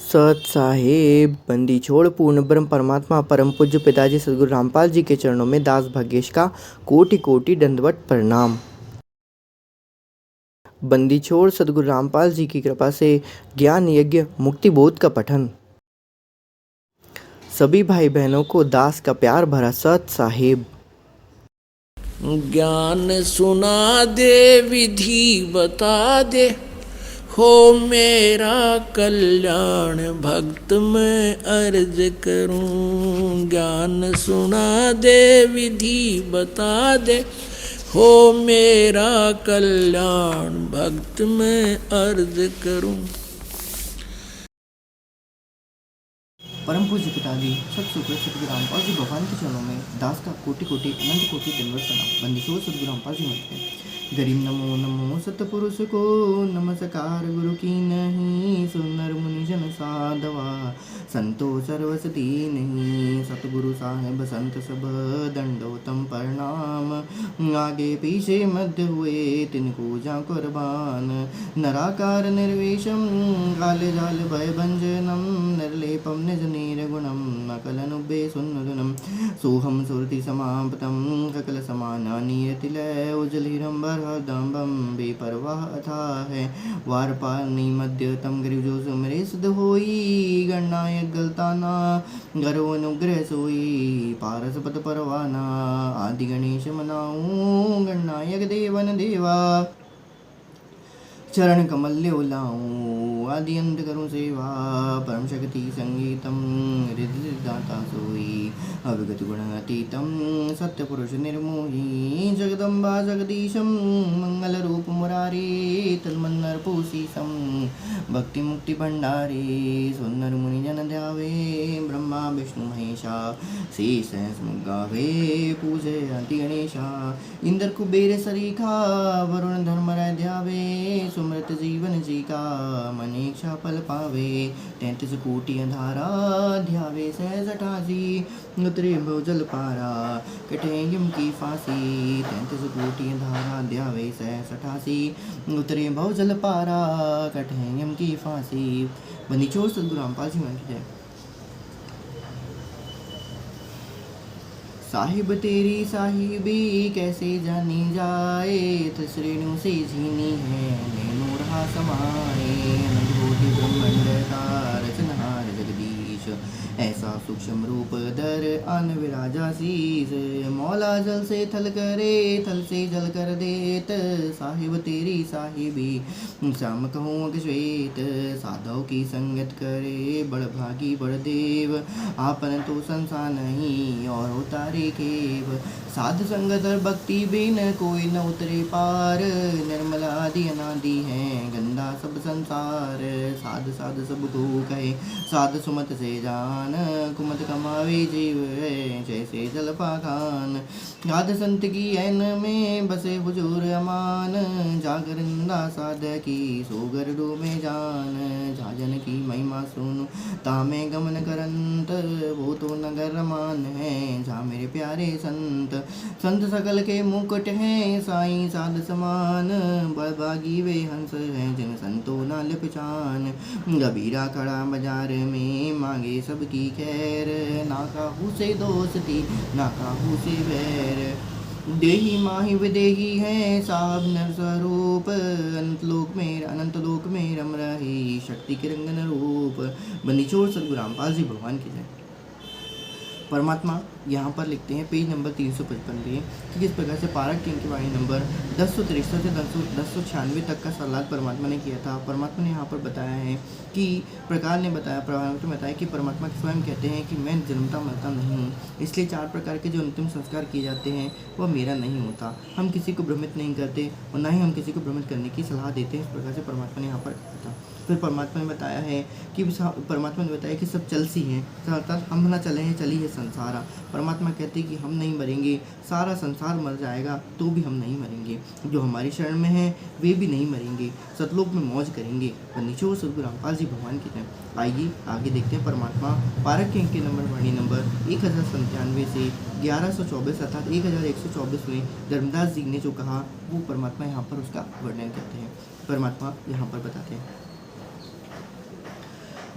सत साहेब बंदी छोड़ पूर्ण ब्रह्म परमात्मा परम पूज्य पिताजी सदगुरु रामपाल जी के चरणों में दास भाग्येश का कोटि कोटि दंडवत प्रणाम। बंदी छोड़ सदगुरु रामपाल जी की कृपा से ज्ञान यज्ञ मुक्ति बोध का पठन। सभी भाई बहनों को दास का प्यार भरा सत साहेब। ज्ञान सुना दे विधि बता दे, हो मेरा कल्याण भक्त मैं अर्ज करूं। ज्ञान सुना दे विधि बता दे, हो मेरा कल्याण भक्त मैं अर्ज करूं। परम पूज्य पिताजी सतसुखदेव सदगुरु रामपाल जी भगवान के चरणों में दास का कोटि कोटि अनंत कोटि दंडवत प्रणाम। बंदी छोड़ सदगुरु रामपाल जी मत गरीब नमो नमो सतपुरुष को नमस्कार गुरु की नहीं, सुनर मुनि जन साधवा संतो सर्वसती नहीं। सतगुरु साहेब संत सब दंडोतम प्रणाम, आगे पीछे मध्य हुए तिनको जा कुर्बान। नराकार निर्वेशम काले जाल भय भंजनम, निर्लेपम निज निर्गुणम अकलनुबे सुन्नदुनम। सोहम सुरति समाप्तम सकल समाना नीरतिलय, उज्जलिरंबर दम्बम बेपरवाह अथा है। वार पानी मध्यतम गिरिव जो सुमरे सिद्ध होई, गणनायक गलताना गर्व अनुग्रह सोई। पारस पद परवाना आदि गणेश मनाऊं, गणनायक देवन देवा चरण कमल लाऊं। आदि अंत करूं सेवा, परम शक्ति संगीतम हृदयदाता सोई। अविगत गुण अतीतम सत्य पुरुष निर्मोही, जगदम्बा जगदीशम मंगल रूप मुरारी। तन्मन्नर पोषीशम भक्ति मुक्ति भंडारे, सुन्नर मुनि जन ध्यावे ब्रह्मा विष्णु महेशा। शेष गावे पूजे अति गणेशा, इंद्र कुबेर सरीखा वरुण धर्मराय ध्यावे। सुमृत जीवन जी का मन इच्छा फल पावे, 33 कोटि अंधारा ध्यावे सहज 88। उतरे भव जल पारा कटे यम की फांसी, 33 कोटि अंधारा ध्यावे सहज 88। उतरे भव जल पारा कटे यम की फांसी। बंदी छोड़ सदगुरु रामपाल जी मन की जय। साहिब तेरी साहिबी कैसे जानी जाए, श्रेणु से झीनी है नैनो रहा समाए। अनंत कोटि ब्रह्मांड का रचनहार जगदीश, ऐसा सूक्ष्म रूप दर अन विराजा शीस। मौला जल से थल करे थल से जल कर देत, साहिब तेरी साहिबी श्याम कहूँ अग्श्वेत। साधव की संगत करे बड़ भागी बड़ देव, आपन तो संसार नहीं और उतारे केव। साध संगत और भक्ति बिन कोई न उतरे पार, निर्मल आदि अनादि है गंदा सब संसार। साध साध सब को कहे साध सुमत से जान, कुमत कमावे जीव जैसे जल पाखान। साध संत की ऐन में बसे बुजुर्ग अमान, जागरिंदा साध की सोगर डूबे जान। जाजन की महिमा सुन तामे गमन करंत, वो तो नगर मान है जा मेरे प्यारे संत। संत सकल के मुकुट हैं साईं साध समान, बड़भागी वे हंस हैं जिन संतो नाल पहचान। गबीरा खड़ा बाजार में मांगे सबकी खैर, ना काहू से दोस्ती ना काहू से बैर। देही माही विदेही है साहब नर स्वरूप, अनंत लोक में रम रही शक्ति के रंगन रूप। बंदी छोड़ सदगुरु रामपाल जी भगवान की जय। परमात्मा यहाँ पर लिखते हैं पेज नंबर 355 पे कि किस प्रकार से पारक की अंकी वाणी नंबर 1063 से 1096 तक का सलाद परमात्मा ने किया था। परमात्मा ने यहाँ पर बताया है कि परमात्मा ने बताया कि परमात्मा स्वयं कहते हैं कि मैं जन्मता मरता नहीं हूँ, इसलिए 4 प्रकार के जो अंतिम संस्कार किए जाते हैं वह मेरा नहीं होता। हम किसी को भ्रमित नहीं करते और ना ही हम किसी को भ्रमित करने की सलाह देते हैं। इस प्रकार से परमात्मा ने यहाँ पर कहा था। फिर परमात्मा ने बताया है कि सब चल सी हैं, अर्थात हम ना चले हैं चली है संसारा। परमात्मा कहते हैं कि हम नहीं मरेंगे, सारा संसार मर जाएगा तो भी हम नहीं मरेंगे। जो हमारी शरण में हैं वे भी नहीं मरेंगे, सतलोक में मौज करेंगे। बंदी छोड़ सदगुरु रामपाल जी भगवान की जय। आइए आगे देखते हैं परमात्मा पारक के अंक नंबर वाणी नंबर 1097 से 1124 अर्थात 1124 में धर्मदास जी ने जो कहा वो परमात्मा यहाँ पर उसका वर्णन करते हैं। परमात्मा यहाँ पर बताते हैं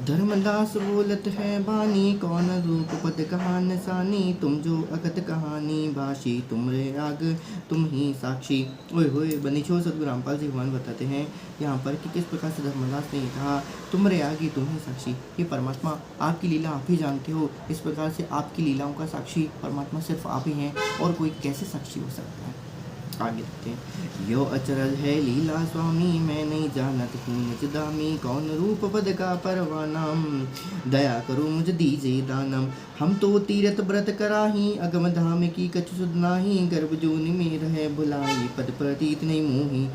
धर्मदास बोलत है बानी, कौन रूप पद कहा निशानी, तुम जो अकत कहानी भाषी, तुमरे आग तुम ही साक्षी। ओए होए बनी छोड़ सदगुरु रामपाल जी भगवान बताते हैं यहाँ पर कि किस प्रकार से धर्मदास ने कहा तुमरे आगे तुम ही साक्षी। ये परमात्मा आपकी लीला आप ही जानते हो, इस प्रकार से आपकी लीलाओं का साक्षी परमात्मा सिर्फ आप ही हैं, और कोई कैसे साक्षी हो सकता है। आगे देखते हैं। यो अचरज है लीला स्वामी, मैं नहीं जानत हूँ निज दामी, कौन रूप पद का परवानाम, दया करो मुझ दीजे दानम। हम तो तीरथ व्रत कराही, अगम धाम की कछु सुध नाही, गर्भ जोनि में रहे भुलाई, पद प्रतीत नहीं मोही,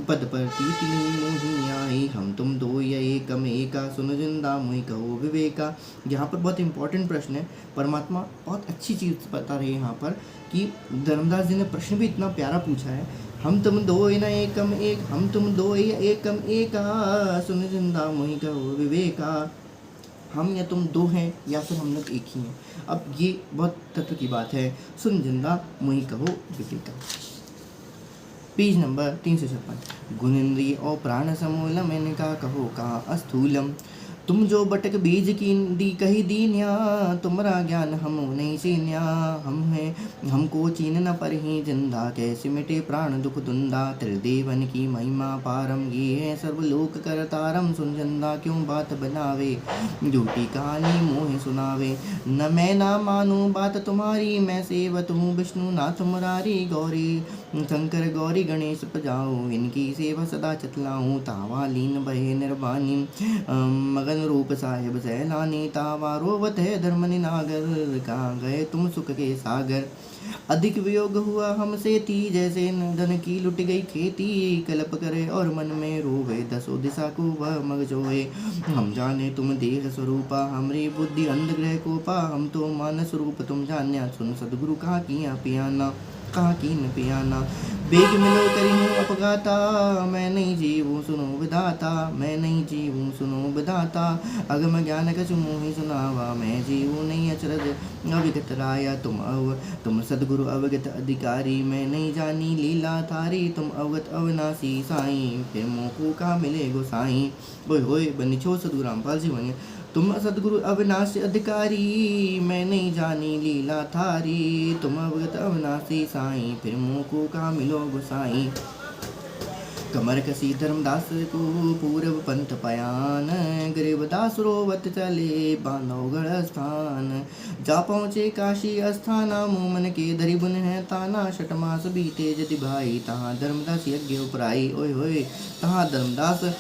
पद प्रतीत नहीं मोही आई। हम तुम दो या एकम एका, सुन जिंदा मुहि कहो विवेका। यहाँ पर बहुत इंपॉर्टेंट प्रश्न है, परमात्मा बहुत अच्छी चीज़ बता रहे हैं यहाँ पर कि धर्मदास जी ने प्रश्न भी इतना प्यारा पूछा है। हम तुम दो न एकम एक, हम तुम दो या एकम एका, सुन जिंदा मोहि कहो विवेका। हम या तुम दो हैं या फिर हम लोग एक ही हैं। अब ये बहुत तत्व की बात है। सुन जिंदा मोहि कहो विवेका। Page number 356। गुणेन्द्रिय और प्राण समूलम, इनका कहो कहाँ अस्थूलम, तुम जो बटक बीज की दी कही दीन्या, तुमरा ज्ञान हम नहीं सीन्या। हम हैं हमको चीन न पर ही जिंदा, कैसे मिटे प्राण दुख दुंदा, त्रिदेवन की महिमा पारम, ये है सर्वलोक करतारम। सुन जिंदा क्यों बात बनावे, झूठी कहानी मोहे सुनावे, न मैं ना मानूं बात तुम्हारी, मैं सेवत हूँ विष्णु नाथ मुरारी। गौरी शंकर गौरी गणेश पजाऊं, इनकी सेवा सदा चतलाऊं, तावा लीन बहे निर्वाणी, मगन रूप साहेब सैलानी, तावा रोवत है धर्म निनागर, कहाँ गए तुम सुख के सागर। अधिक वियोग हुआ हमसे थी, जैसे धन की लुट गई खेती, कल्प करे और मन में रोवे, दसों दिशा को वह मग जोए। हम जाने तुम देह स्वरूपा, हमरी बुद्धि अंधग्रह को पा, हम तो मानस रूप तुम जान्या, सुन सदगुरु कहाँ किया पियाना, कहाँ की न पियाना। बेग मिलो करी हूँ अपगाता, मैं नहीं जीवूँ सुनो विधाता, मैं नहीं जीवूँ सुनो विधाता। अगम ज्ञान कछु मोहि सुनावा, मैं जीवूँ नहीं अचरज अविगत राया। तुम सदगुरु अवगत अधिकारी, मैं नहीं जानी लीला थारी, तुम अवगत अविनाशी साईं, फिर मोको का मिले गोसाई। ओए होए बनी छो सदगुरु रामपाल जी बने। तुम सदगुरु अविनाशी अधिकारी, मैं नहीं जानी लीला थारी, तुम अवगत अविनाशी साईं, फिर मोको का मिलो गोसाई। कमर कसी धर्मदास को पूर्व पंथ पयान, गरीबदास रोवत चले बांधवगढ़ स्थान। जा पहुँचे काशी अस्थाना, मोमन के धरी बुन है ताना, छठमास बीते जति भाई, तहाँ धर्मदास यज्ञ उपराई। ओए होए तहाँ धर्मदास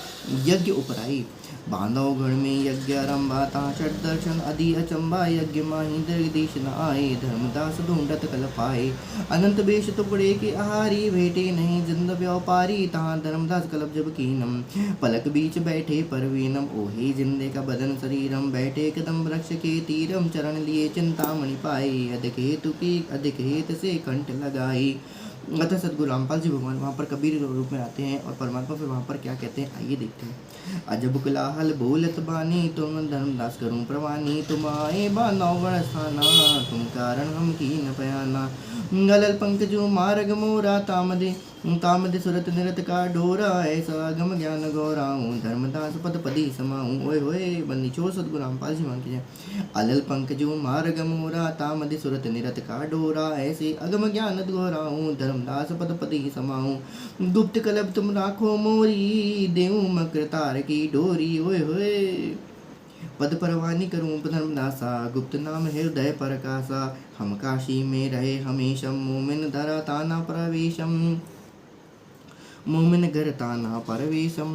यज्ञ उपराई। बांधवगढ़ में यज्ञ आरंभा, तहाँ छठ दर्शन अधि अचंबा, यज्ञ माही दीर्घदेश न आए, धर्मदास ढूंढत कल पाए। अनंत बेश टुकड़े के आहारी, भेटे नहीं जिंद व्यापारी, तहाँ धर्मदास कलब जब कीनम, पलक बीच बैठे परवीनम। ओहे जिंदे का बदन शरीरम, बैठे कदम वृक्ष के तीरम, चरण लिए चिंतामणि पाए, अधिक हेतु की अधिक हेत से कंठ लगाई। अतः सदगुरु रामपाल जी भगवान वहाँ पर कबीर रूप में आते हैं और परमात्मा फिर वहाँ पर क्या कहते हैं, आइए देखते हैं। अजब कुलाहल बोलत बानी, तुम धर्मदास करूँ प्रवानी, तुम आए बानौगढ़ स्थाना, तुम कारण हम की न पयाना। गलल पंकजु मार्ग मोरा, तामदे सुरत निरत का डोरा, ऐसा गम ज्ञान गौराऊं, धर्मदास पद पदी समाऊं। ओए होए बंदी छोड़ सदगुरु रामपाल जी मान कीजिए। अलल पंकजु मार्ग मोरा, तामदे सुरत निरत का डोरा, ऐसे अगम ज्ञान गौराऊं, धर्मदास पद पदी समाऊं। गुप्त कलब तुम राखो मोरी, देऊं मकर तार की डोरी। ओए होए पद परवानी करूं धर्मदासा, गुप्त नाम हृदय प्रकाशा। हम काशी में रहे हमेशम, मोमिन धरा ताना प्रवेशम, मोमिन घर ताना परवेशम।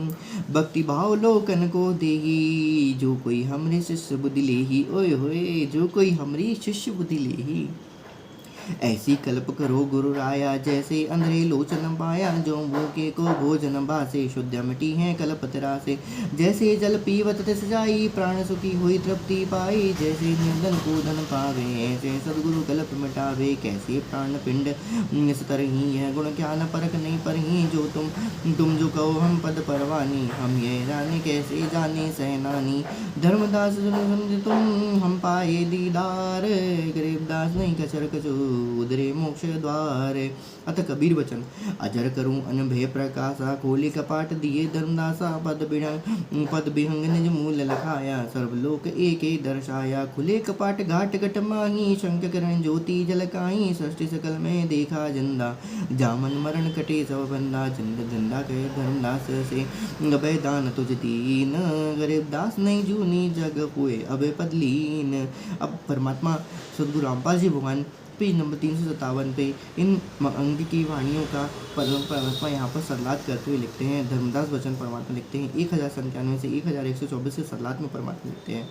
भक्ति भाव लोकन को देही, जो कोई हमरे शिष्य बुद्धि लेही। ओए होए जो कोई हमरी शिष्य बुद्धि लेही। ऐसी कल्प करो गुरु राया, जैसे अंधरे लोचन पाया, जो भूखे को भोजन भासे, शुद्ध मिटी है कल्प तरासे। जैसे जल पीवत तिस जाई, प्राण सुखी हुई तृप्ति पाई, जैसे निर्धन को धन पावे, ऐसे सदगुरु कल्प मिटावे। कैसे प्राण पिंड इस तरही है गुण ज्ञान परख नहीं परही, जो तुम जो कहो हम पद परवानी, हम ये जाने कैसे जाने सहनानी। धर्मदास तुम हम पाए दीदार, गरीबदास नहीं कचर कचू, उदरे मोक्ष द्वार। अत कबीर वचन अजर करूं अनभय प्रकाशा, खोले कपाट दिए धर्मदासा, पद विहंग निज मूल लखाया, सर्वलोक एक दर्शाया। खुले कपाट घाट घट माही, शंख करण ज्योति जलकाई, सृष्टि सकल में देखा जिंदा, जामन मरण कटे सब बंदा। चंद गंदा कहे धर्मदास से अभय दान तुझ दीन, गरीब दास नहीं जूनी जग हुए अभय पदलीन। अब परमात्मा सद्गुरु रामपाल जी भगवान पेज नंबर 357 पे इन अंग की वाणियों का परमात्मा यहाँ पर सरलाद करते हुए लिखते हैं। धर्मदास वचन परमात्मा लिखते हैं 1097 से 1124 के सरलाद में परमात्मा लिखते हैं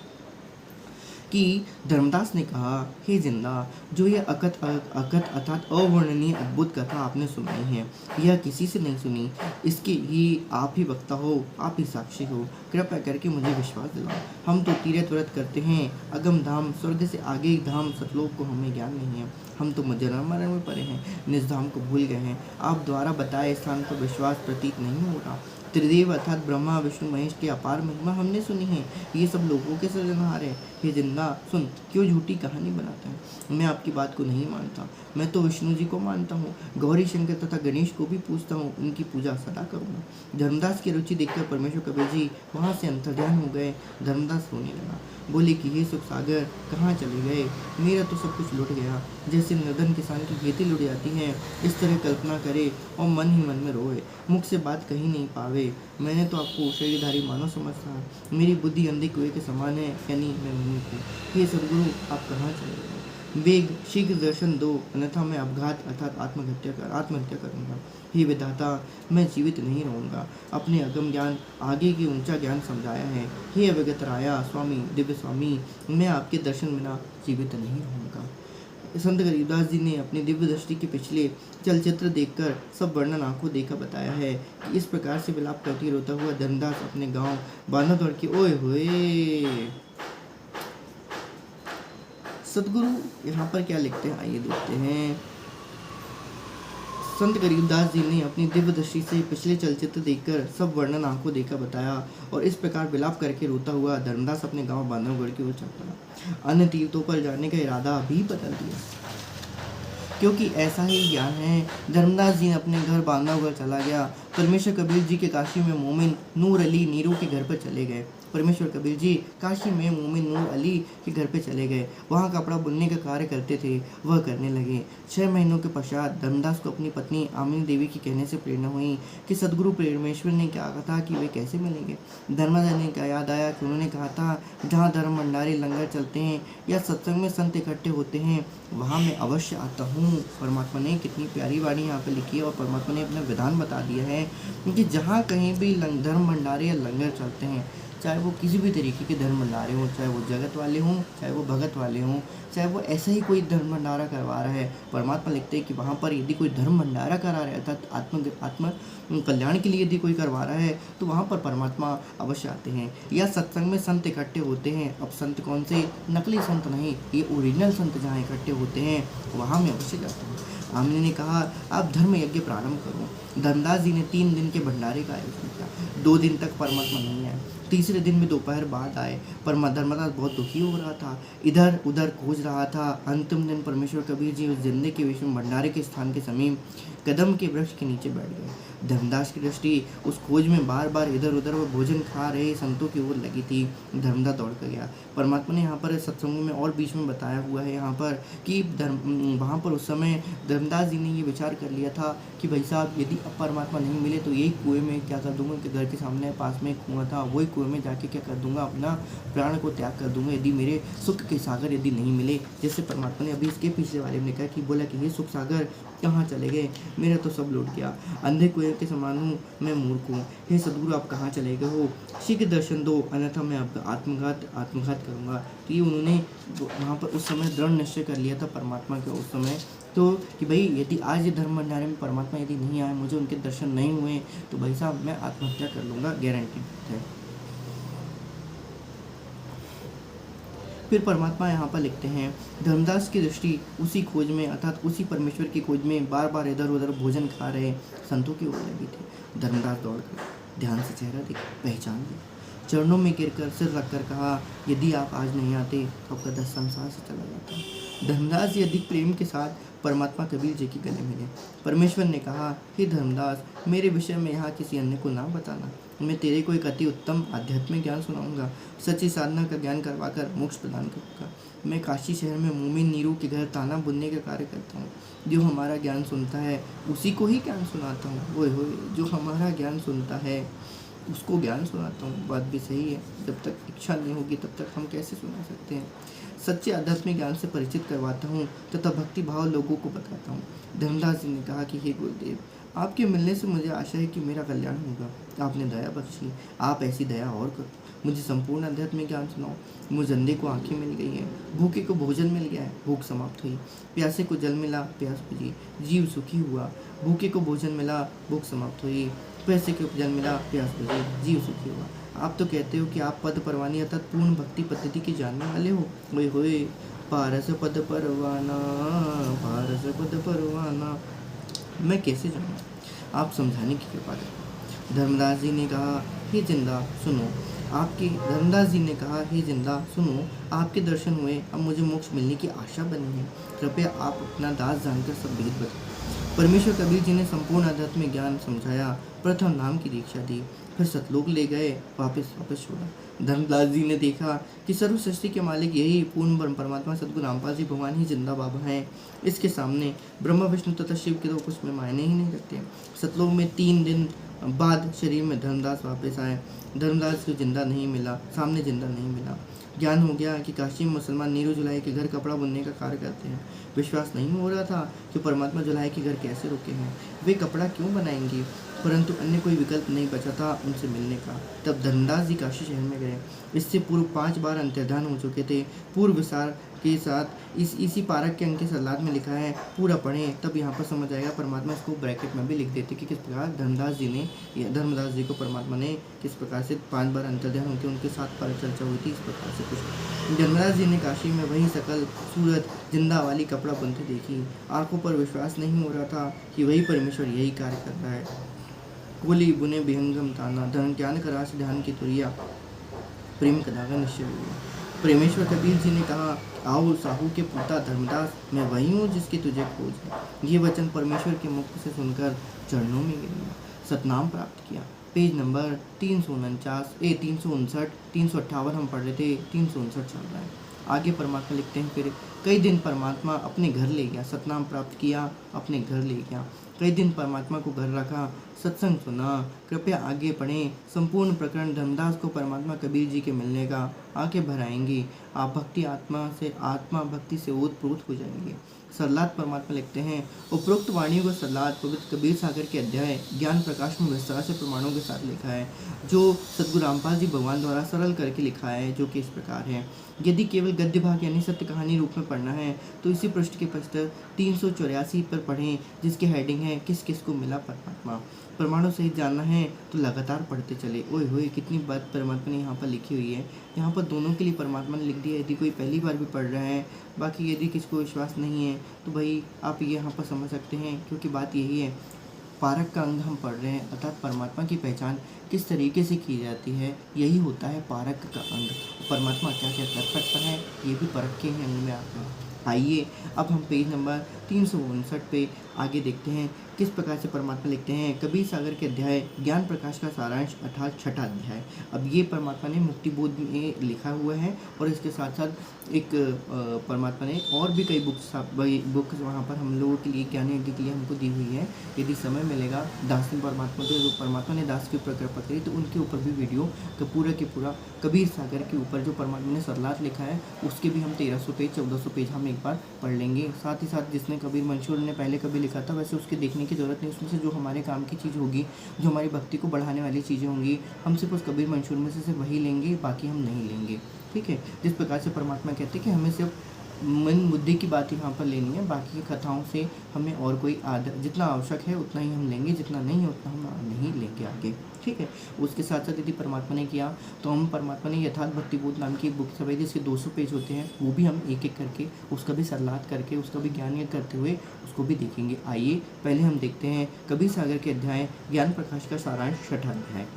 कि धर्मदास ने कहा, हे जिंदा, जो ये अकथ अर्थात अवर्णनीय अद्भुत कथा आपने सुनाई है, यह किसी से नहीं सुनी, इसके ही आप ही वक्ता हो, आप ही साक्षी हो, कृपया करके मुझे विश्वास दिलाओ। हम तो तीर्थ व्रत करते हैं, अगम धाम स्वर्ग से आगे धाम सतलोक को हमें ज्ञान नहीं है, हम तो जन्म मरण में पड़े हैं, निज धाम को भूल गए हैं, आप द्वारा बताए स्थान पर विश्वास प्रतीत नहीं हो रहा। त्रिदेव अर्थात ब्रह्मा विष्णु महेश की अपार महिमा हमने सुनी है, ये सब लोगों के सृजनहार है। हे जिंदा सुन, क्यों झूठी कहानी बनाता है? मैं आपकी बात को नहीं मानता, मैं तो विष्णु जी को मानता हूँ, गौरी शंकर तथा गणेश को भी पूजता हूँ, उनकी पूजा सदा करूँगा। धर्मदास की रुचि देखकर परमेश्वर कबीर जी वहाँ से अंतर्ध्यान हो गए। धर्मदास रोने लगा, बोले कि हे सुख सागर कहाँ चले गए? मेरा तो सब कुछ लुट गया, जैसे निर्धन किसान की खेती लुट जाती है, इस तरह कल्पना करे और मन ही मन में रोए, मुख से बात कहीं नहीं पावे। मैंने तो आपको शरीरधारी मानव समझता, मेरी बुद्धि अंधे कुएं के समान है, यानी मैं मूर्ख हूँ। हे सदगुरु आप कहाँ चले गए? वेग शीघ्र दर्शन दो, अन्यथा मैं अपघात अर्थात आत्महत्या करूँगा। हे विधाता मैं जीवित नहीं रहूँगा, अपने अगम ज्ञान आगे की ऊंचा ज्ञान समझाया है। हे अवगत राया स्वामी दिव्य स्वामी, मैं आपके दर्शन बिना जीवित नहीं रहूँगा। संत गरीबदास जी ने अपनी दिव्य दृष्टि के पिछले चलचित्र देखकर सब वर्णन आंखों देखा बताया है कि इस प्रकार से विलाप करती रोता हुआ धर्मदास अपने गांव बांधवगढ़ के ओए होए। सतगुरु यहाँ पर क्या लिखते हैं आइए देखते हैं। संत गरीबदास जी ने अपनी दिव्य दृष्टि से पिछले चलचित्र देखकर सब वर्णन आंखों देखा बताया और इस प्रकार विलाप करके रोता हुआ धर्मदास अपने गांव बांधवगढ़ की ओर चल पड़ा। अन्य तीर्थों पर जाने का इरादा भी बदल दिया, क्योंकि ऐसा ही ज्ञान है। धर्मदास जी ने अपने घर बांधवगढ़ चला गया। परमेश्वर कबीर जी के काशी में मोमिन नूर अली नीरू के घर पर चले गए। परमेश्वर कबीर जी काशी में मोमिन नूर अली के घर पे चले गए। वहाँ कपड़ा बुनने का कार्य करते थे, वह करने लगे। 6 महीनों के पश्चात धर्मदास को अपनी पत्नी आमिनी देवी के कहने से प्रेरणा हुई कि सदगुरु परमेश्वर ने क्या कहा था कि वे कैसे मिलेंगे। धर्मदास ने क्या याद आया कि उन्होंने कहा था, जहाँ धर्म भंडारे लंगर चलते हैं या सत्संग में संत इकट्ठे होते हैं वहाँ मैं अवश्य आता हूँ। परमात्मा ने कितनी प्यारी वाणी यहाँ पे लिखी है और परमात्मा ने अपना विधान बता दिया है कि जहाँ कहीं भी धर्म भंडारे या लंगर चलते हैं, चाहे वो किसी भी तरीके के धर्म भंडारे हों, चाहे वो जगत वाले हों, चाहे वो भगत वाले हों, चाहे वो ऐसा ही कोई धर्म भंडारा करवा रहा है, परमात्मा लिखते हैं कि वहाँ पर यदि कोई धर्म भंडारा करा रहा है अर्थात आत्म कल्याण के लिए यदि कोई करवा रहा है तो वहाँ पर परमात्मा अवश्य आते हैं। या सत्संग में संत इकट्ठे होते हैं। अब संत कौन से? नकली संत नहीं, ये ओरिजिनल संत जहाँ इकट्ठे होते हैं वहाँ मैं अवश्य जाता हूँ। आमिनी ने कहा, आप धर्म यज्ञ प्रारंभ करो। धर्मदास जी ने 3 दिन के भंडारे का आयोजन किया। 2 दिन तक परमात्मा नहीं आए। तीसरे दिन में दोपहर बाद आए। धर्मदास बहुत दुखी हो रहा था, इधर उधर खोज रहा था। अंतिम दिन परमेश्वर कबीर जी उस जिंदे के विषय भंडारे के स्थान के समीप कदम के वृक्ष के नीचे बैठ गए। धर्मदास की दृष्टि उस खोज में बार बार इधर उधर वह भोजन खा रहे संतों की ओर लगी थी। धर्मदास दौड़ कर गया। परमात्मा ने यहाँ पर सत्संगों में और बीच में बताया हुआ है यहाँ पर कि वहाँ पर उस समय धर्मदास जी ने ये विचार कर लिया था कि भाई साहब यदि अब परमात्मा नहीं मिले तो यही कुएं में क्या कर दूंगा कि घर के सामने पास में एक कुआं था, वही कुएं में जाके क्या कर दूंगा, अपना प्राण को त्याग कर दूंगा यदि मेरे सुख के सागर यदि नहीं मिले। जैसे परमात्मा ने अभी इसके पिछले वाले में कहा कि बोला कि ये सुख सागर कहाँ चले गए, मेरा तो सब लूट गया, अंधे कुएं के समान हूँ, मैं मूर्ख हूँ। हे सदगुरु आप कहाँ चले गए हो? शीघ्र दर्शन दो, अन्यथा मैं आपका आत्मघात करूँगा। तो ये उन्होंने वहाँ पर उस समय दृढ़ निश्चय कर लिया था परमात्मा के उस समय तो कि भाई यदि आज ये धर्म भंडारे में परमात्मा यदि नहीं आए, मुझे उनके दर्शन नहीं हुए तो भाई साहब मैं आत्महत्या कर लूँगा, गारंटी है। फिर परमात्मा यहाँ पर लिखते हैं, धर्मदास की दृष्टि उसी खोज में अर्थात उसी परमेश्वर की खोज में बार बार इधर उधर भोजन खा रहे संतों की ओर लगी थी। धर्मदास दौड़ कर ध्यान से चेहरा देख पहचान लिया। चरणों में गिरकर सिर रखकर कहा, यदि आप आज नहीं आते तो आपका दस संसार से चला जाता। धर्मदास जी अधिक प्रेम के साथ परमात्मा कबीर जी के गले मिले। परमेश्वर ने कहा, हे धर्मदास, मेरे विषय में यहाँ किसी अन्य को ना बताना। मैं तेरे को एक अति उत्तम आध्यात्मिक ज्ञान सुनाऊंगा, सच्ची साधना का ज्ञान करवाकर मोक्ष प्रदान करूंगा। मैं काशी शहर में मोमिन नीरू के घर ताना बुनने का कार्य करता हूँ। जो हमारा ज्ञान सुनता है उसी को ही ज्ञान सुनाता हूँ। ओए होए, जो हमारा ज्ञान सुनता है उसको ज्ञान सुनाता हूँ। बात भी सही है, जब तक इच्छा नहीं होगी तब तक हम कैसे सुना सकते हैं। सच्चे आध्यात्मिक ज्ञान से परिचित करवाता हूँ तथा भक्ति भाव लोगों को बताता हूँ। धर्मदास जी ने कहा कि हे गुरुदेव, आपके मिलने से मुझे आशा है कि मेरा कल्याण होगा। आपने दया बख्शी, आप ऐसी दया और करो। मुझे संपूर्ण आध्यात्मिक ज्ञान सुनाओ। मुझे अंधे को आंखें मिल गई हैं, भूखे को भोजन मिल गया है, भूख समाप्त हुई। प्यासे को जल मिला, प्यास बुझी, जीव सुखी हुआ। भूखे को भोजन मिला, भूख समाप्त हुई। प्यासे को जल मिला, प्यास बुझी, जीव सुखी हुआ। आप तो कहते हो कि आप पद परवानी अर्थात पूर्ण भक्ति पद्धति के जानने वाले हो। ओए होए, पारस पद परवाना, पारस पद परवाना, मैं कैसे जानूँ? आप समझाने की कृपा करें। धर्मदास जी ने कहा, हे जिंदा सुनो, धर्मदास जी ने कहा, हे जिंदा सुनो, आपके दर्शन हुए, अब मुझे मोक्ष मिलने की आशा बनी है। कृपया आप अपना दास जानकर सब भेद बताओ। परमेश्वर कबीर जी ने संपूर्ण आध्यात्मिक ज्ञान समझाया। प्रथम नाम की दीक्षा दी, फिर सतलोक ले गए, वापस छोड़ा। धर्मदास जी ने देखा कि सर्व सृष्टि के मालिक यही पूर्ण ब्रह्म परमात्मा सद्गुरु रामपाल जी भगवान ही जिंदा बाबा हैं। इसके सामने ब्रह्मा विष्णु तथा शिव के तो कुछ में मायने ही नहीं रखते। सतलोक में 3 दिन बाद शरीर में धर्मदास वापस आए। धर्मदास को जिंदा नहीं मिला, सामने जिंदा नहीं मिला। ज्ञान हो गया कि काशी में मुसलमान नीरू जुलाई के घर कपड़ा बुनने का कार्य करते हैं। विश्वास नहीं हो रहा था कि परमात्मा जुलाई के घर कैसे रुके हैं, वे कपड़ा क्यों बनाएंगे, परंतु अन्य कोई विकल्प नहीं बचा था उनसे मिलने का। तब धर्मदास जी काशी शहर में गए। इससे पूर्व 5 बार अंतर्ध्यान हो चुके थे। पूर्व विचार के साथ इसी पारक के अंक के सलाद में लिखा है, पूरा पढ़ें तब यहाँ पर समझ आएगा। परमात्मा इसको ब्रैकेट में भी लिख देते कि किस प्रकार धर्मदास जी को परमात्मा ने किस प्रकार से 5 बार अंतर्ध्यान होकर उनके साथ पर चर्चा हुई थी। इस प्रकार से कुछ धर्मदास जी ने काशी में वही सकल सूरत जिंदा वाली कपड़ा बुनते देखी। आंखों पर विश्वास नहीं हो रहा था कि वही परमेश्वर यही कार्य कर रहा है। कोली बुने विहंगम ताना, धन ज्ञान करा से ध्यान की तुरिया, प्रेम कदागा निश्चय हुआ। परमेश्वर कबीर जी ने कहा, आओ साहू के पुता धर्मदास, मैं वही हूँ जिसकी तुझे खोज है। ये वचन परमेश्वर के मुख से सुनकर चरणों में गिर गया, सतनाम प्राप्त किया। पेज नंबर 359 358 हम पढ़ रहे थे, 359 चल रहा है। आगे परमात्मा लिखते हैं, फिर कई दिन परमात्मा अपने घर ले गया, सतनाम प्राप्त किया, अपने घर ले गया। कई दिन परमात्मा को घर रखा, सत्संग सुना। कृपया आगे पढ़ें। संपूर्ण प्रकरण धर्मदास को परमात्मा कबीर जी के मिलने का आंखें भराएंगी। आप आत्मा भक्ति से ओतप्रोत हो जाएंगे। सरलाद परमात्मा लिखते हैं, उपरोक्त वाणी को सरलाद पवित्र कबीर सागर के अध्याय ज्ञान प्रकाश में विस्तार से प्रमाणों के साथ लिखा है, जो सद्गुरु रामपाल जी भगवान द्वारा सरल करके लिखा है, जो कि इस प्रकार है। यदि केवल गद्य भाग यानी सत्य कहानी रूप में पढ़ना है तो इसी पृष्ठ के पृष्ठ 384 पर पढ़ें, जिसकी हेडिंग है, किस किस को मिला परमात्मा। प्रमाणों सहित जानना है तो लगातार पढ़ते चले। ओए होए, कितनी बात परमात्मा ने यहाँ पर लिखी हुई है। यहाँ पर दोनों के लिए परमात्मा ने लिख दिया। यदि कोई पहली बार भी पढ़ रहा है, बाकी यदि किसी को विश्वास नहीं है तो भाई आप ये यहाँ पर समझ सकते हैं, क्योंकि बात यही है, पारक का अंग हम पढ़ रहे हैं, अर्थात परमात्मा की पहचान किस तरीके से की जाती है, यही होता है पारक का अंग। परमात्मा क्या क्या कर सकता है, ये भी परक के ही अंग में आता है। आइए अब हम पेज नंबर 359 पे आगे देखते हैं किस प्रकार से परमात्मा लिखते हैं। कबीर सागर के अध्याय ज्ञान प्रकाश का सारांश अर्थात 6ठा अध्याय। अब ये परमात्मा ने मुक्ति बोध में लिखा हुआ है, और इसके साथ साथ एक परमात्मा ने और भी कई बुक्स वहाँ पर हम लोगों के लिए ज्ञान यज्ञ के लिए हमको दी हुई है। यदि समय मिलेगा, दास परमात्मा ने दास के ऊपर कृपा करी तो उनके ऊपर भी वीडियो का पूरा कबीर सागर के ऊपर जो परमात्मा ने सरलात लिखा है उसके भी हम 1300 पेज 1400 पेज हम एक बार पढ़ लेंगे। साथ ही साथ जिसने कबीर मंशूर ने पहले कभी लिखा था, वैसे उसके देखने की ज़रूरत नहीं। उसमें से जो हमारे काम की चीज़ होगी, जो हमारी भक्ति को बढ़ाने वाली चीज़ें होंगी, हम सिर्फ उस कबीर मंशूर में से सिर्फ वही लेंगे, बाकी हम नहीं लेंगे। ठीक है, जिस प्रकार से परमात्मा कहते हैं कि हमें सिर्फ मन बुद्धि की बात यहाँ पर लेनी है, बाकी की कथाओं से हमें और कोई जितना आवश्यक है उतना ही हम लेंगे, जितना नहीं है उतना हम नहीं लेंगे आगे। ठीक है, उसके साथ साथ यदि परमात्मा ने किया तो हम परमात्मा ने यथार्थ भक्तिबोध नाम की एक बुक छपाई, जिसके 200 पेज होते हैं, वो भी हम एक एक करके उसका भी सरलात करके उसका भी ज्ञान करते हुए उसको भी देखेंगे। आइए पहले हम देखते हैं कबीर सागर के अध्याय ज्ञान प्रकाश का सारांश 6ठा अध्याय।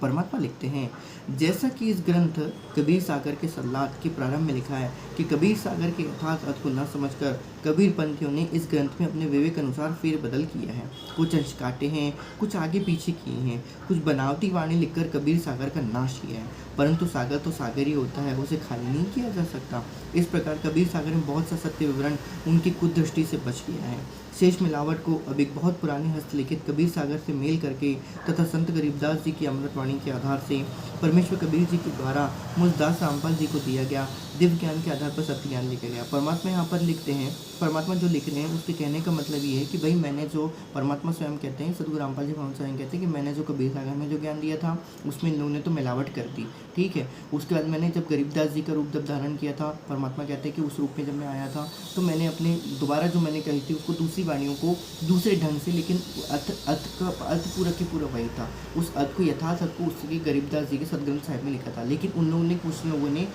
परमात्मा लिखते हैं, जैसा कि इस ग्रंथ कबीर सागर के सल्लात के प्रारंभ में लिखा है कि कबीर सागर के यथार्थ अर्थ को न समझकर कबीर पंथियों ने इस ग्रंथ में अपने विवेक अनुसार फेरबदल किया है। कुछ अंश काटे हैं, कुछ आगे पीछे किए हैं, कुछ बनावटी वाणी लिखकर कबीर सागर का नाश किया है। परंतु सागर तो सागर ही होता है, उसे खाली नहीं किया जा सकता। इस प्रकार कबीर सागर में बहुत सा सत्य विवरण उनकी कुदृष्टि से बच गया है। शेष मिलावट को अब एक बहुत पुराने हस्तलिखित कबीर सागर से मेल करके तथा संत गरीबदास जी की अमृतवाणी के आधार से परमेश्वर कबीर जी के द्वारा मुझदास रामपाल जी को दिया गया दिव्य ज्ञान के आधार पर सत्य ज्ञान लिखा गया। परमात्मा यहाँ पर लिखते हैं, परमात्मा जो लिख रहे हैं उसके कहने का मतलब ये है कि भाई मैंने जो, परमात्मा स्वयं कहते हैं, सदगुरु रामपाल जी भगवान स्वयं कहते हैं कि मैंने जो कबीर सागर में जो ज्ञान दिया था उसमें इन लोगों ने तो मिलावट कर दी, ठीक है। उसके बाद मैंने जब गरीबदास जी का रूप जब धारण किया था, परमात्मा कहते हैं कि उस रूप में जब मैं आया था तो मैंने अपने दोबारा जो मैंने कही थी उसको दूसरी वाणियों को दूसरे ढंग से, लेकिन अर्थ पूरा की पूरा वही था। उस अर्थ को यथार्थ अर्थ को उसके गरीबदास जी के सदग्रंथ साहिब में लिखा था, लेकिन उन लोगों ने, कुछ लोगों ने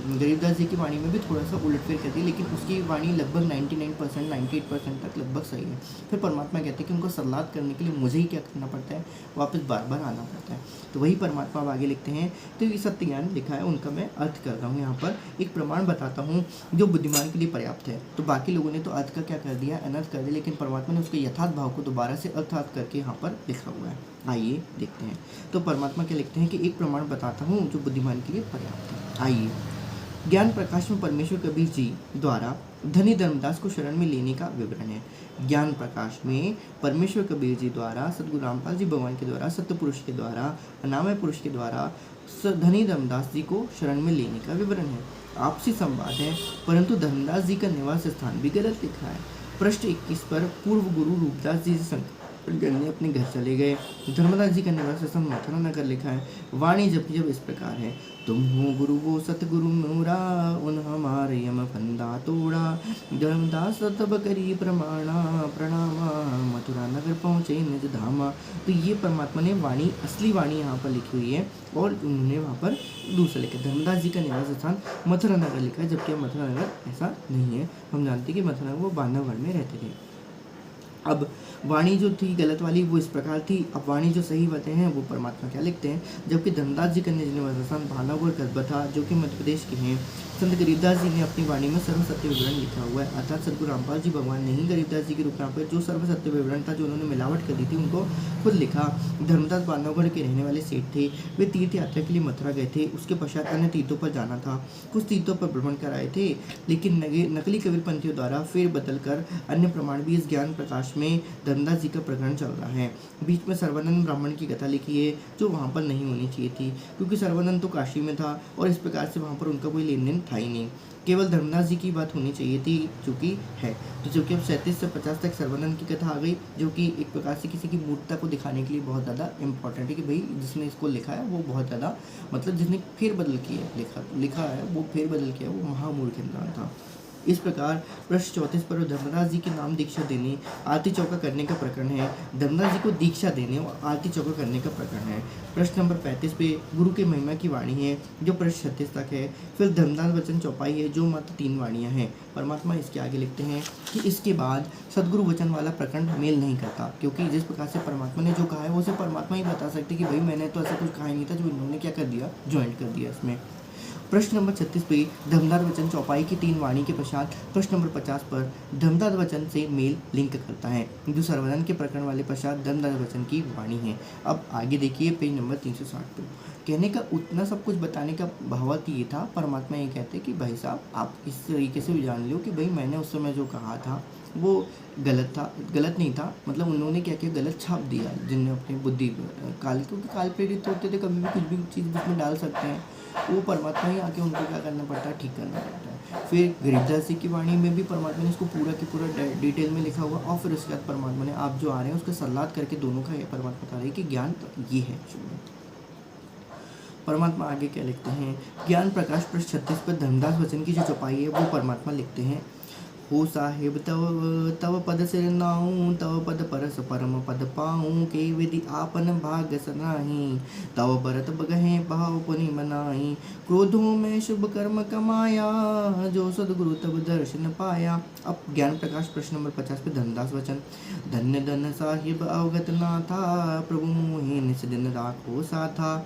गरीबदास जी की वाणी में भी थोड़ा सा उलटफेर कर दी, लेकिन उसकी वाणी लगभग 99% 98% तक लगभग सही है। फिर परमात्मा कहते हैं कि उनको सलाद करने के लिए मुझे ही क्या करना पड़ता है, वापस बार बार आना पड़ता है। तो वही परमात्मा अब आगे लिखते हैं। तो ये सत्य ज्ञान लिखा है उनका मैं अर्थ कर रहा हूँ, यहाँ पर एक प्रमाण बताता हूँ जो बुद्धिमान के लिए पर्याप्त है। तो बाकी लोगों ने तो अर्थ का क्या कर दिया, अनर्थ कर दिया, लेकिन परमात्मा ने उसके यथार्थ भाव को दोबारा से अर्थात करके यहाँ पर लिखा हुआ है। आइए देखते हैं। तो परमात्मा क्या लिखते हैं कि एक प्रमाण बताता हूँ जो बुद्धिमान के लिए पर्याप्त है। आइए, ज्ञान प्रकाश में परमेश्वर कबीर जी द्वारा धनी धर्मदास को शरण में लेने का विवरण है। ज्ञान प्रकाश में परमेश्वर कबीर जी द्वारा सदगुरु रामपाल जी भगवान के द्वारा, सत्य पुरुष के द्वारा, अनामय पुरुष के द्वारा धनी धर्मदास जी को शरण में लेने का विवरण है। आपसी संवाद है, परंतु धर्मदास जी का निवास स्थान भी गलत लिखा है। पृष्ठ 21 पर पूर्व गुरु रूपदास जी से संकल्प करने अपने घर चले गए। धर्मदास जी का निवास स्थान मथुरा नगर लिखा है। वाणी जब इस प्रकार है, तुम हो गुरु वो सतगुरु मोरा, उन हमारे यम फंदा तोड़ा। धर्मदास तब करी प्रमाणा, प्रणामा मथुरा नगर पहुँचे निज धामा। तो ये परमात्मा ने वाणी, असली वाणी यहाँ पर लिखी हुई है और उन्होंने वहाँ पर दूसरा लिखा। धर्मदास जी का निवास स्थान मथुरा नगर लिखा है, जबकि मथुरा नगर ऐसा नहीं है। हम जानते हैं कि मथुरा वो बांधवगढ़ में रहते थे। अब वाणी जो थी गलत वाली वो इस प्रकार थी। अब वाणी जो सही बातें हैं वो परमात्मा क्या लिखते हैं, जबकि धर्मदास जी का निज निवास स्थान भानागढ़ कस्बा था, जो कि मध्य प्रदेश के हैं। संत गरीबदास जी ने अपनी वाणी में सर्व सत्य विवरण लिखा हुआ है, अर्थात सदगुरु रामपाल जी भगवान ने ही गरीबदास जी के रूप में जो सर्व सत्य विवरण था, जो उन्होंने मिलावट कर दी थी, उनको खुद लिखा। धर्मदास भानागढ़ के रहने वाले सेठ थे। वे तीर्थ यात्रा के लिए मथुरा गए थे। उसके पश्चात अन्य तीर्थों पर जाना था। कुछ तीर्थों पर भ्रमण कराए थे, लेकिन नकली कबीरपंथियों द्वारा फेर बदल कर अन्य प्रमाण भी इस ज्ञान प्रकाश में धर्मदास जी का प्रकरण चल रहा है। बीच में सर्वानंद ब्राह्मण की कथा लिखी है, जो वहाँ पर नहीं होनी चाहिए थी, क्योंकि सर्वानंद तो काशी में था और इस प्रकार से वहाँ पर उनका कोई लेन देन था ही नहीं। केवल धर्मदास जी की बात होनी चाहिए थी, जो कि है। तो जो कि अब 37 से 50 तक सर्वानंद की कथा आ गई, जो कि एक प्रकार से किसी की मूर्खता को दिखाने के लिए बहुत ज़्यादा इंपॉर्टेंट है कि भाई जिसने इसको लिखा है वो बहुत ज़्यादा, मतलब जिसने फेरबदल किया लिखा है वो फेरबदल किया, वो महामूर्ख इंसान था। इस प्रकार पृष्ठ 34 पर धर्मदास जी के नाम दीक्षा देने, आरती चौका करने का प्रकरण है। धर्मदास जी को दीक्षा देने और आरती चौका करने का प्रकरण है। प्रश्न नंबर 35 पे गुरु के महिमा की वाणी है, जो पृष्ठ 36 तक है। फिर धर्मदास वचन चौपाई है, जो मात्र 3 वाणियाँ हैं। परमात्मा इसके आगे लिखते हैं कि इसके बाद सदगुरु वचन वाला प्रकरण मेल नहीं करता, क्योंकि जिस प्रकार से परमात्मा ने जो कहा है वो सिर्फ परमात्मा ही बता सकते कि भाई मैंने तो ऐसा कुछ कहा ही नहीं था, जो इन्होंने क्या कर दिया, ज्वाइंट कर दिया इसमें। प्रश्न नंबर 36 पे धर्मदास वचन चौपाई की 3 वाणी के पश्चात प्रश्न नंबर 50 पर धर्मदास वचन से मेल लिंक करता है, जो सर्वानंद के प्रकरण वाले पश्चात धर्मदास वचन की वाणी है। अब आगे देखिए पेज नंबर 360 पे। कहने का उतना सब कुछ बताने का भावार्थ ये था, परमात्मा ये कहते कि भाई साहब आप इस तरीके से भी जान लो कि भाई मैंने उस समय जो कहा था वो गलत था, गलत नहीं था, मतलब उन लोगों ने क्या किया, गलत छाप दिया, जिनने अपनी बुद्धि क्योंकि काल प्रेरित होते थे, कभी भी कुछ भी चीज़ उसमें डाल सकते हैं। वो परमात्मा ही आके उनको क्या करना पड़ता है, ठीक करना पड़ता है। फिर गरीबदास जी की वाणी में भी परमात्मा ने इसको पूरा की पूरा डिटेल में लिखा हुआ, और फिर उसके बाद परमात्मा ने आप जो आ रहे हैं उसका सलाद करके दोनों का परमात्मा बता रहे हैं कि ज्ञान तो ये है। परमात्मा आगे क्या लिखते हैं, ज्ञान प्रकाश पृष्ठ 36 पर धर्मदास वचन की जो चौपाई है वो परमात्मा लिखते हैं। हो साहिब तव तव पद सिर नाऊं, तव पद परस परम पद पाऊं, के विधि आपन भाग सनाही, तव बरत बगहे भाव पुनि मनाई, क्रोधों में शुभ कर्म कमाया, जो सदगुरु तब दर्शन पाया। अब ज्ञान प्रकाश प्रश्न नंबर 50 पे धनदास वचन। धन्य धन साहिब अवगत ना था, प्रभु मोहि निस दिन राखो साथा,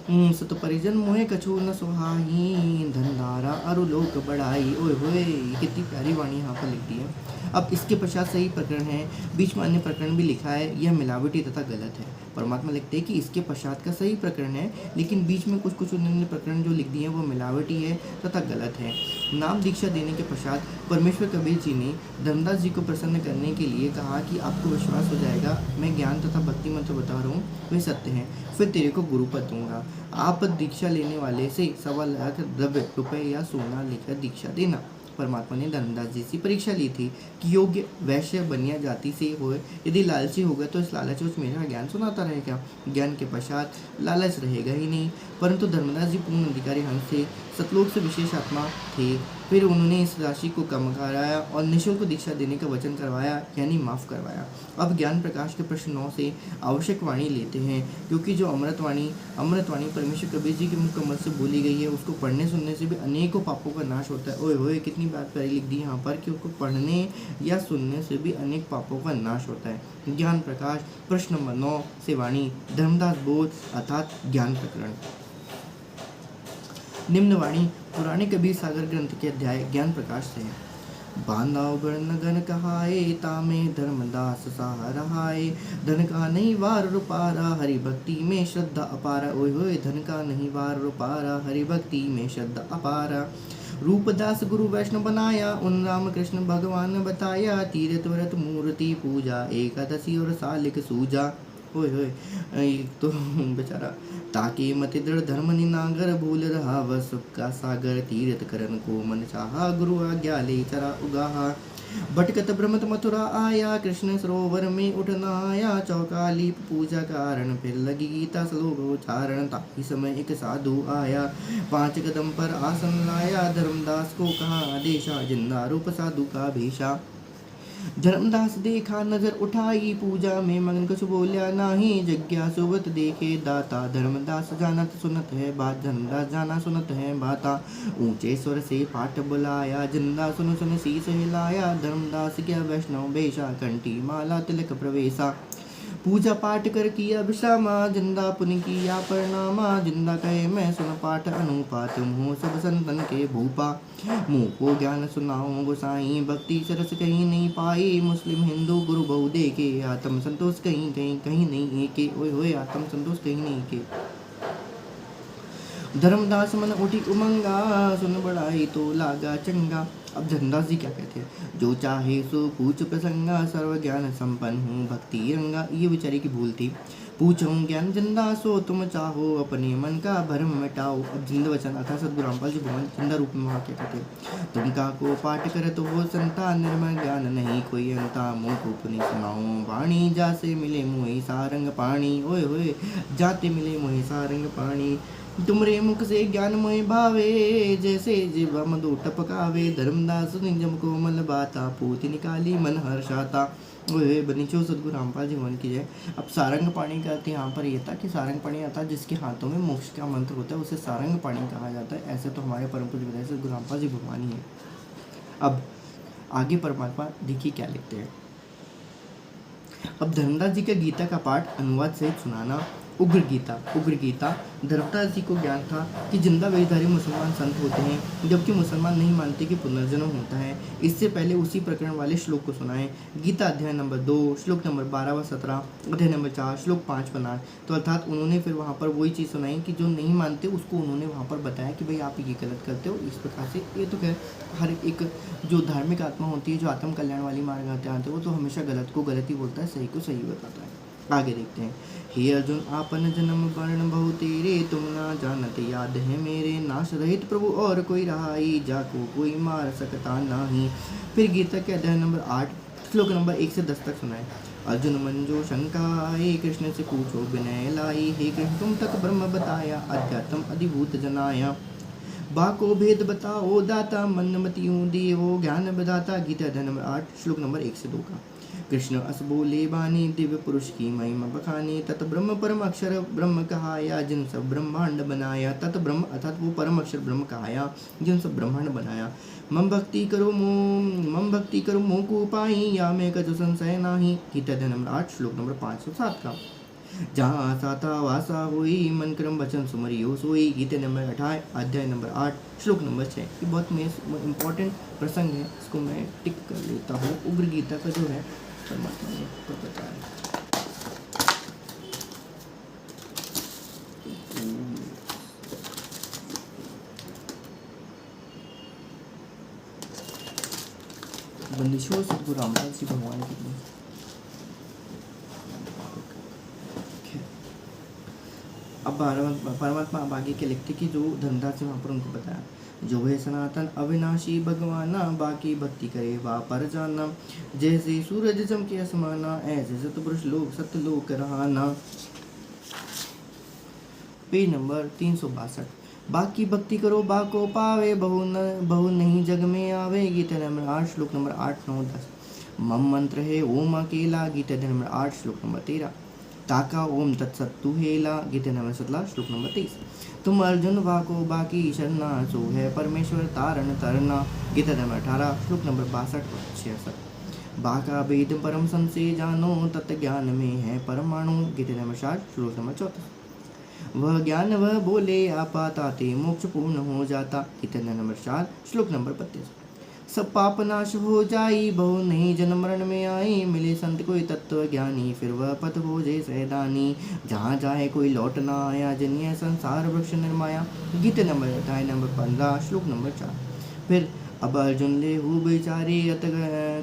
सत परिजन मोहे कछु न सुहाई, धनधारा अरु लोक बढ़ाई। ओए होए, कितनी प्यारी वाणी यहाँ पर लिख दी है। अब इसके पश्चात सही प्रकरण है, बीच में अन्य प्रकरण भी लिखा है, यह मिलावटी तथा गलत है। परमात्मा लिखते हैं कि इसके पश्चात का सही प्रकरण है, लेकिन बीच में कुछ कुछ अन्य प्रकरण जो लिख दिए हैं वो मिलावटी है तथा गलत है। नाम दीक्षा देने के पश्चात परमेश्वर कबीर जी ने धर्मदास जी को प्रसन्न करने के लिए कहा कि आपको विश्वास हो जाएगा, मैं ज्ञान तथा भक्ति मंत्र बता रहा हूँ वे सत्य हैं, फिर तेरे को गुरु पद दूंगा। आप दीक्षा लेने वाले से 1.25 लाख द्रव्य रुपये या सोना लेकर दीक्षा देना। परमात्मा ने धर्मदास जी से परीक्षा ली थी कि योग्य वैश्य बनिया जाति से हो, यदि लालची होगा तो इस लालच में मेरा ज्ञान सुनाता रहेगा, ज्ञान के पश्चात लालच रहेगा ही नहीं। परंतु धर्मदास जी पूर्ण अधिकारी हंस थे, सतलोक से विशेष आत्मा थे। फिर उन्होंने इस राशि को कम कराया और निःशुल्क दीक्षा देने का वचन करवाया, यानी माफ़ करवाया। अब ज्ञान प्रकाश के प्रश्न 9 से आवश्यक वाणी लेते हैं, क्योंकि जो अमृतवाणी परमेश्वर कबीर जी के मुख कमल से बोली गई है, उसको पढ़ने सुनने से भी अनेकों पापों का नाश होता है। ओए होए, कितनी बात प्यारी लिख दी यहाँ पर कि उसको पढ़ने या सुनने से भी अनेक पापों का नाश होता है। ज्ञान प्रकाश प्रश्न नंबर 9 से वाणी धर्मदास बोध अर्थात ज्ञान प्रकरण। निम्न वाणी पुराने कबीर सागर ग्रंथ के अध्याय ज्ञान प्रकाश से है। बांधाओ गण गण कहाए, तामे धर्मदास सहाराए, धन का नहीं वार रुपारा, हरि भक्ति में श्रद्धा अपारा। ओए होए, धन का नहीं वार रुपारा, हरि भक्ति में श्रद्धा अपारा। रूपदास गुरु वैष्णव बनाया, उन राम कृष्ण भगवान बताया, तीर्थ व्रत मूर्ति पूजा, एकादशी और सालिक सूजा। ओए होए, एक तो बेचारा ताकि मति दृढ़ धर्म निनागर, भूल रहा वह सुख का सागर, तीर्थ करन को मन चाहा, गुरु आज्ञा ले चरा उगाहा। भटकत भ्रमत मथुरा आया, कृष्ण सरोवर में उठना आया, चौकाली पूजा कारण, फिर लगी गीता श्लोक उच्चारण, ताकि समय एक साधु आया, 5 कदम पर आसन लाया, धर्मदास को कहा आदेशा, जिंदा रूप साधु का भेषा। धर्मदास देखा नजर उठाई, पूजा में मगन कुछ बोलिया नाही, जग्या सुबत देखे दाता, धर्मदास जानत सुनत है बात, धर्मदास जाना सुनत है बाता। ऊंचे स्वर से पाठ बुलाया, जिंदा सुन सुन शीस हिलाया, धर्मदास क्या वैष्णव बेशा, कंठी माला तिलक प्रवेशा। पूजा पाठ कर किया विश्रामा, जिंदा पुन किया प्रणामा, जिंदा कहे मैं सुन पाठ अनुपा, तुम हो सब संतन के भूपा। मुँह को ज्ञान सुनाऊं गोसाई, भक्ति सरस कहीं नहीं पाई, मुस्लिम हिंदू गुरु बहु देखे, आत्म संतोष कहीं कहीं कहीं नहीं एके। ओए होए, आत्म संतोष कहीं नहीं एके। धर्मदास मन उठी उमंगा, सुन बढ़ाई तो लागा चंगा। अब धर्मदास जी क्या कहते हैं, जो चाहे सो पूछ प्रसंगा, सर्व ज्ञान संपन्न हूँ भक्ति रंगा। ये बेचारे की भूल थी। पूछूं ज्ञान जिंदा सो तुम चाहो, अपने मन का भ्रम मिटाओ। अब जिंदा वचन अर्थात सदगुरु रामपाल जी भगवान जिंदा रूप में वहाँ क्या कहते हैं, तुम का को पाठ करे तो हो संता, निर्मल ज्ञान नहीं कोई अंता, मुँह को पुनि सुनाओ वाणी, जा से मिले मुँह सारंग पानी। ओए होए, जाते मिले मुँह सारंग पानी, तुमरे मुख से ज्ञान मोहि भावे, जैसे जीवा मधु टपकावे, धर्मदास निजम को मल बाता, पूति निकाली मन हर्षाता। ओए बनीचो सदगुरु रामपाल जी भगवान की जय। अब सारंग पाणी का अर्थ यहाँ पर यह था कि सारंग पाणी आता है जिसके हाथों में मोक्ष का मंत्र होता है, उसे सारंग पाणी कहा जाता है। ऐसे तो हमारे परम पूज्य विधायक सदगुरु रामपाल जी भगवान ही है। अब आगे परमात्मा देखिए क्या लिखते हैं। अब धर्मदास जी का गीता का पाठ अनुवाद सहित सुनाना। उग्र गीता धर्मदास जी को ज्ञान था कि जिंदा वेशधारी मुसलमान संत होते हैं, जबकि मुसलमान नहीं मानते कि पुनर्जन्म होता है। इससे पहले उसी प्रकरण वाले श्लोक को सुनाएं। गीता अध्याय नंबर 2 श्लोक नंबर 12 व 17, अध्याय नंबर 4 श्लोक 5 व 9। तो अर्थात उन्होंने फिर वहाँ पर वही चीज़ सुनाई कि जो नहीं मानते उसको उन्होंने वहाँ पर बताया कि भाई आप ये गलत करते हो। इस प्रकार से ये तो खैर हर एक जो धार्मिक आत्मा होती है, जो आत्म कल्याण वाली मार्ग आते हैं, वो तो हमेशा गलत को गलत ही बोलता है, सही को सही बताता है। आगे देखते हैं। हे अर्जुन आपन जन्म वर्ण बहु तेरे, तुम ना जानत याद है मेरे, नाश रहित प्रभु और कोई रहाई, जाको कोई मार सकता नाही। फिर गीता के अध्याय नंबर 8 श्लोक नंबर 1 से 10 तक सुनाए। अर्जुन मंजो शंका आए, कृष्ण से पूछो विनय लाई, हे कृष्ण तुम तक ब्रह्म बताया, अध्यात्म अधिभूत जनाया। बाको भेद बताओ दाता मन मतियों देवो ज्ञान बदाता। गीता अध्याय नंबर 8 श्लोक नंबर 1 से 2 का। कृष्ण अस बोले बानी दिव्य पुरुष की महिमा बखानी। तत् ब्रह्म परम अक्षर ब्रह्म कहाया जिन सब ब्रह्मांड बनाया। तत् ब्रह्म अर्थात वो परम अक्षर ब्रह्म कहाया जिन सब ब्रह्मांड बनाया। मम भक्ति करो मोह को पाई या मैं कछु संशय नाही। गीता अध्याय नंबर 8 श्लोक नंबर 5 से 7 का। जहाँ आशा था वासा हुई मन क्रम वचन सुमरियो सोई। गीता नंबर 18 अध्याय नंबर 8 श्लोक नंबर 6। ये बहुत इम्पोर्टेंट प्रसंग है, इसको मैं टिक कर लेता हूँ। उग्र गीता का जो है परमात्मा ने तो बताया। बंदिशों सतगुरु रामदास जी भगवान की। अब परमात्मा अब आगे के लिखते कि जो धनदास है वहाँ पर उनको बताया, जो है सनातन अविनाशी भगवाना, बाकी भक्ति करे वा पर जाना। जैसे सूरज चमके असमाना, ऐसे सतपुरुष लोग सतलोक रहाना। Page number 362। बाकी भक्ति करो बाको पावे, बहु नहीं जग में आवे। गीता नंबर 8 श्लोक नंबर 8, 9, 10। मम मंत्र है ओम अकेला। गीता नंबर 8 श्लोक नंबर 13। ताका ओम तत्सत्तु हेला। गीता नंबर 17 श्लोक नंबर 23। तुम अर्जुन वाको बाकी शरणा, सो है परमेश्वर तारण तरना। गीता नंबर 18 श्लोक नंबर 62 66। बाका वेद परम संसे जानो, तत्व ज्ञान में है परमाणु। गीता नंबर 60 श्लोक नंबर 34। वह ज्ञान वह बोले आपाताते, मोक्ष पूर्ण हो जाता। गीता नंबर 4 श्लोक नंबर 32। सब पाप नाश हो जाई, बहु नहीं जन्म मरण में आई। मिले संत कोई तत्व ज्ञानी, फिर वह पथ भोजे सहदानी। जहाँ जाए कोई लौट ना आया, जनिय संसार वृक्ष निर्माया। गीता नंबर अध्याय नंबर 15 श्लोक नंबर 4। फिर अब अर्जुन ले हु बेचारे,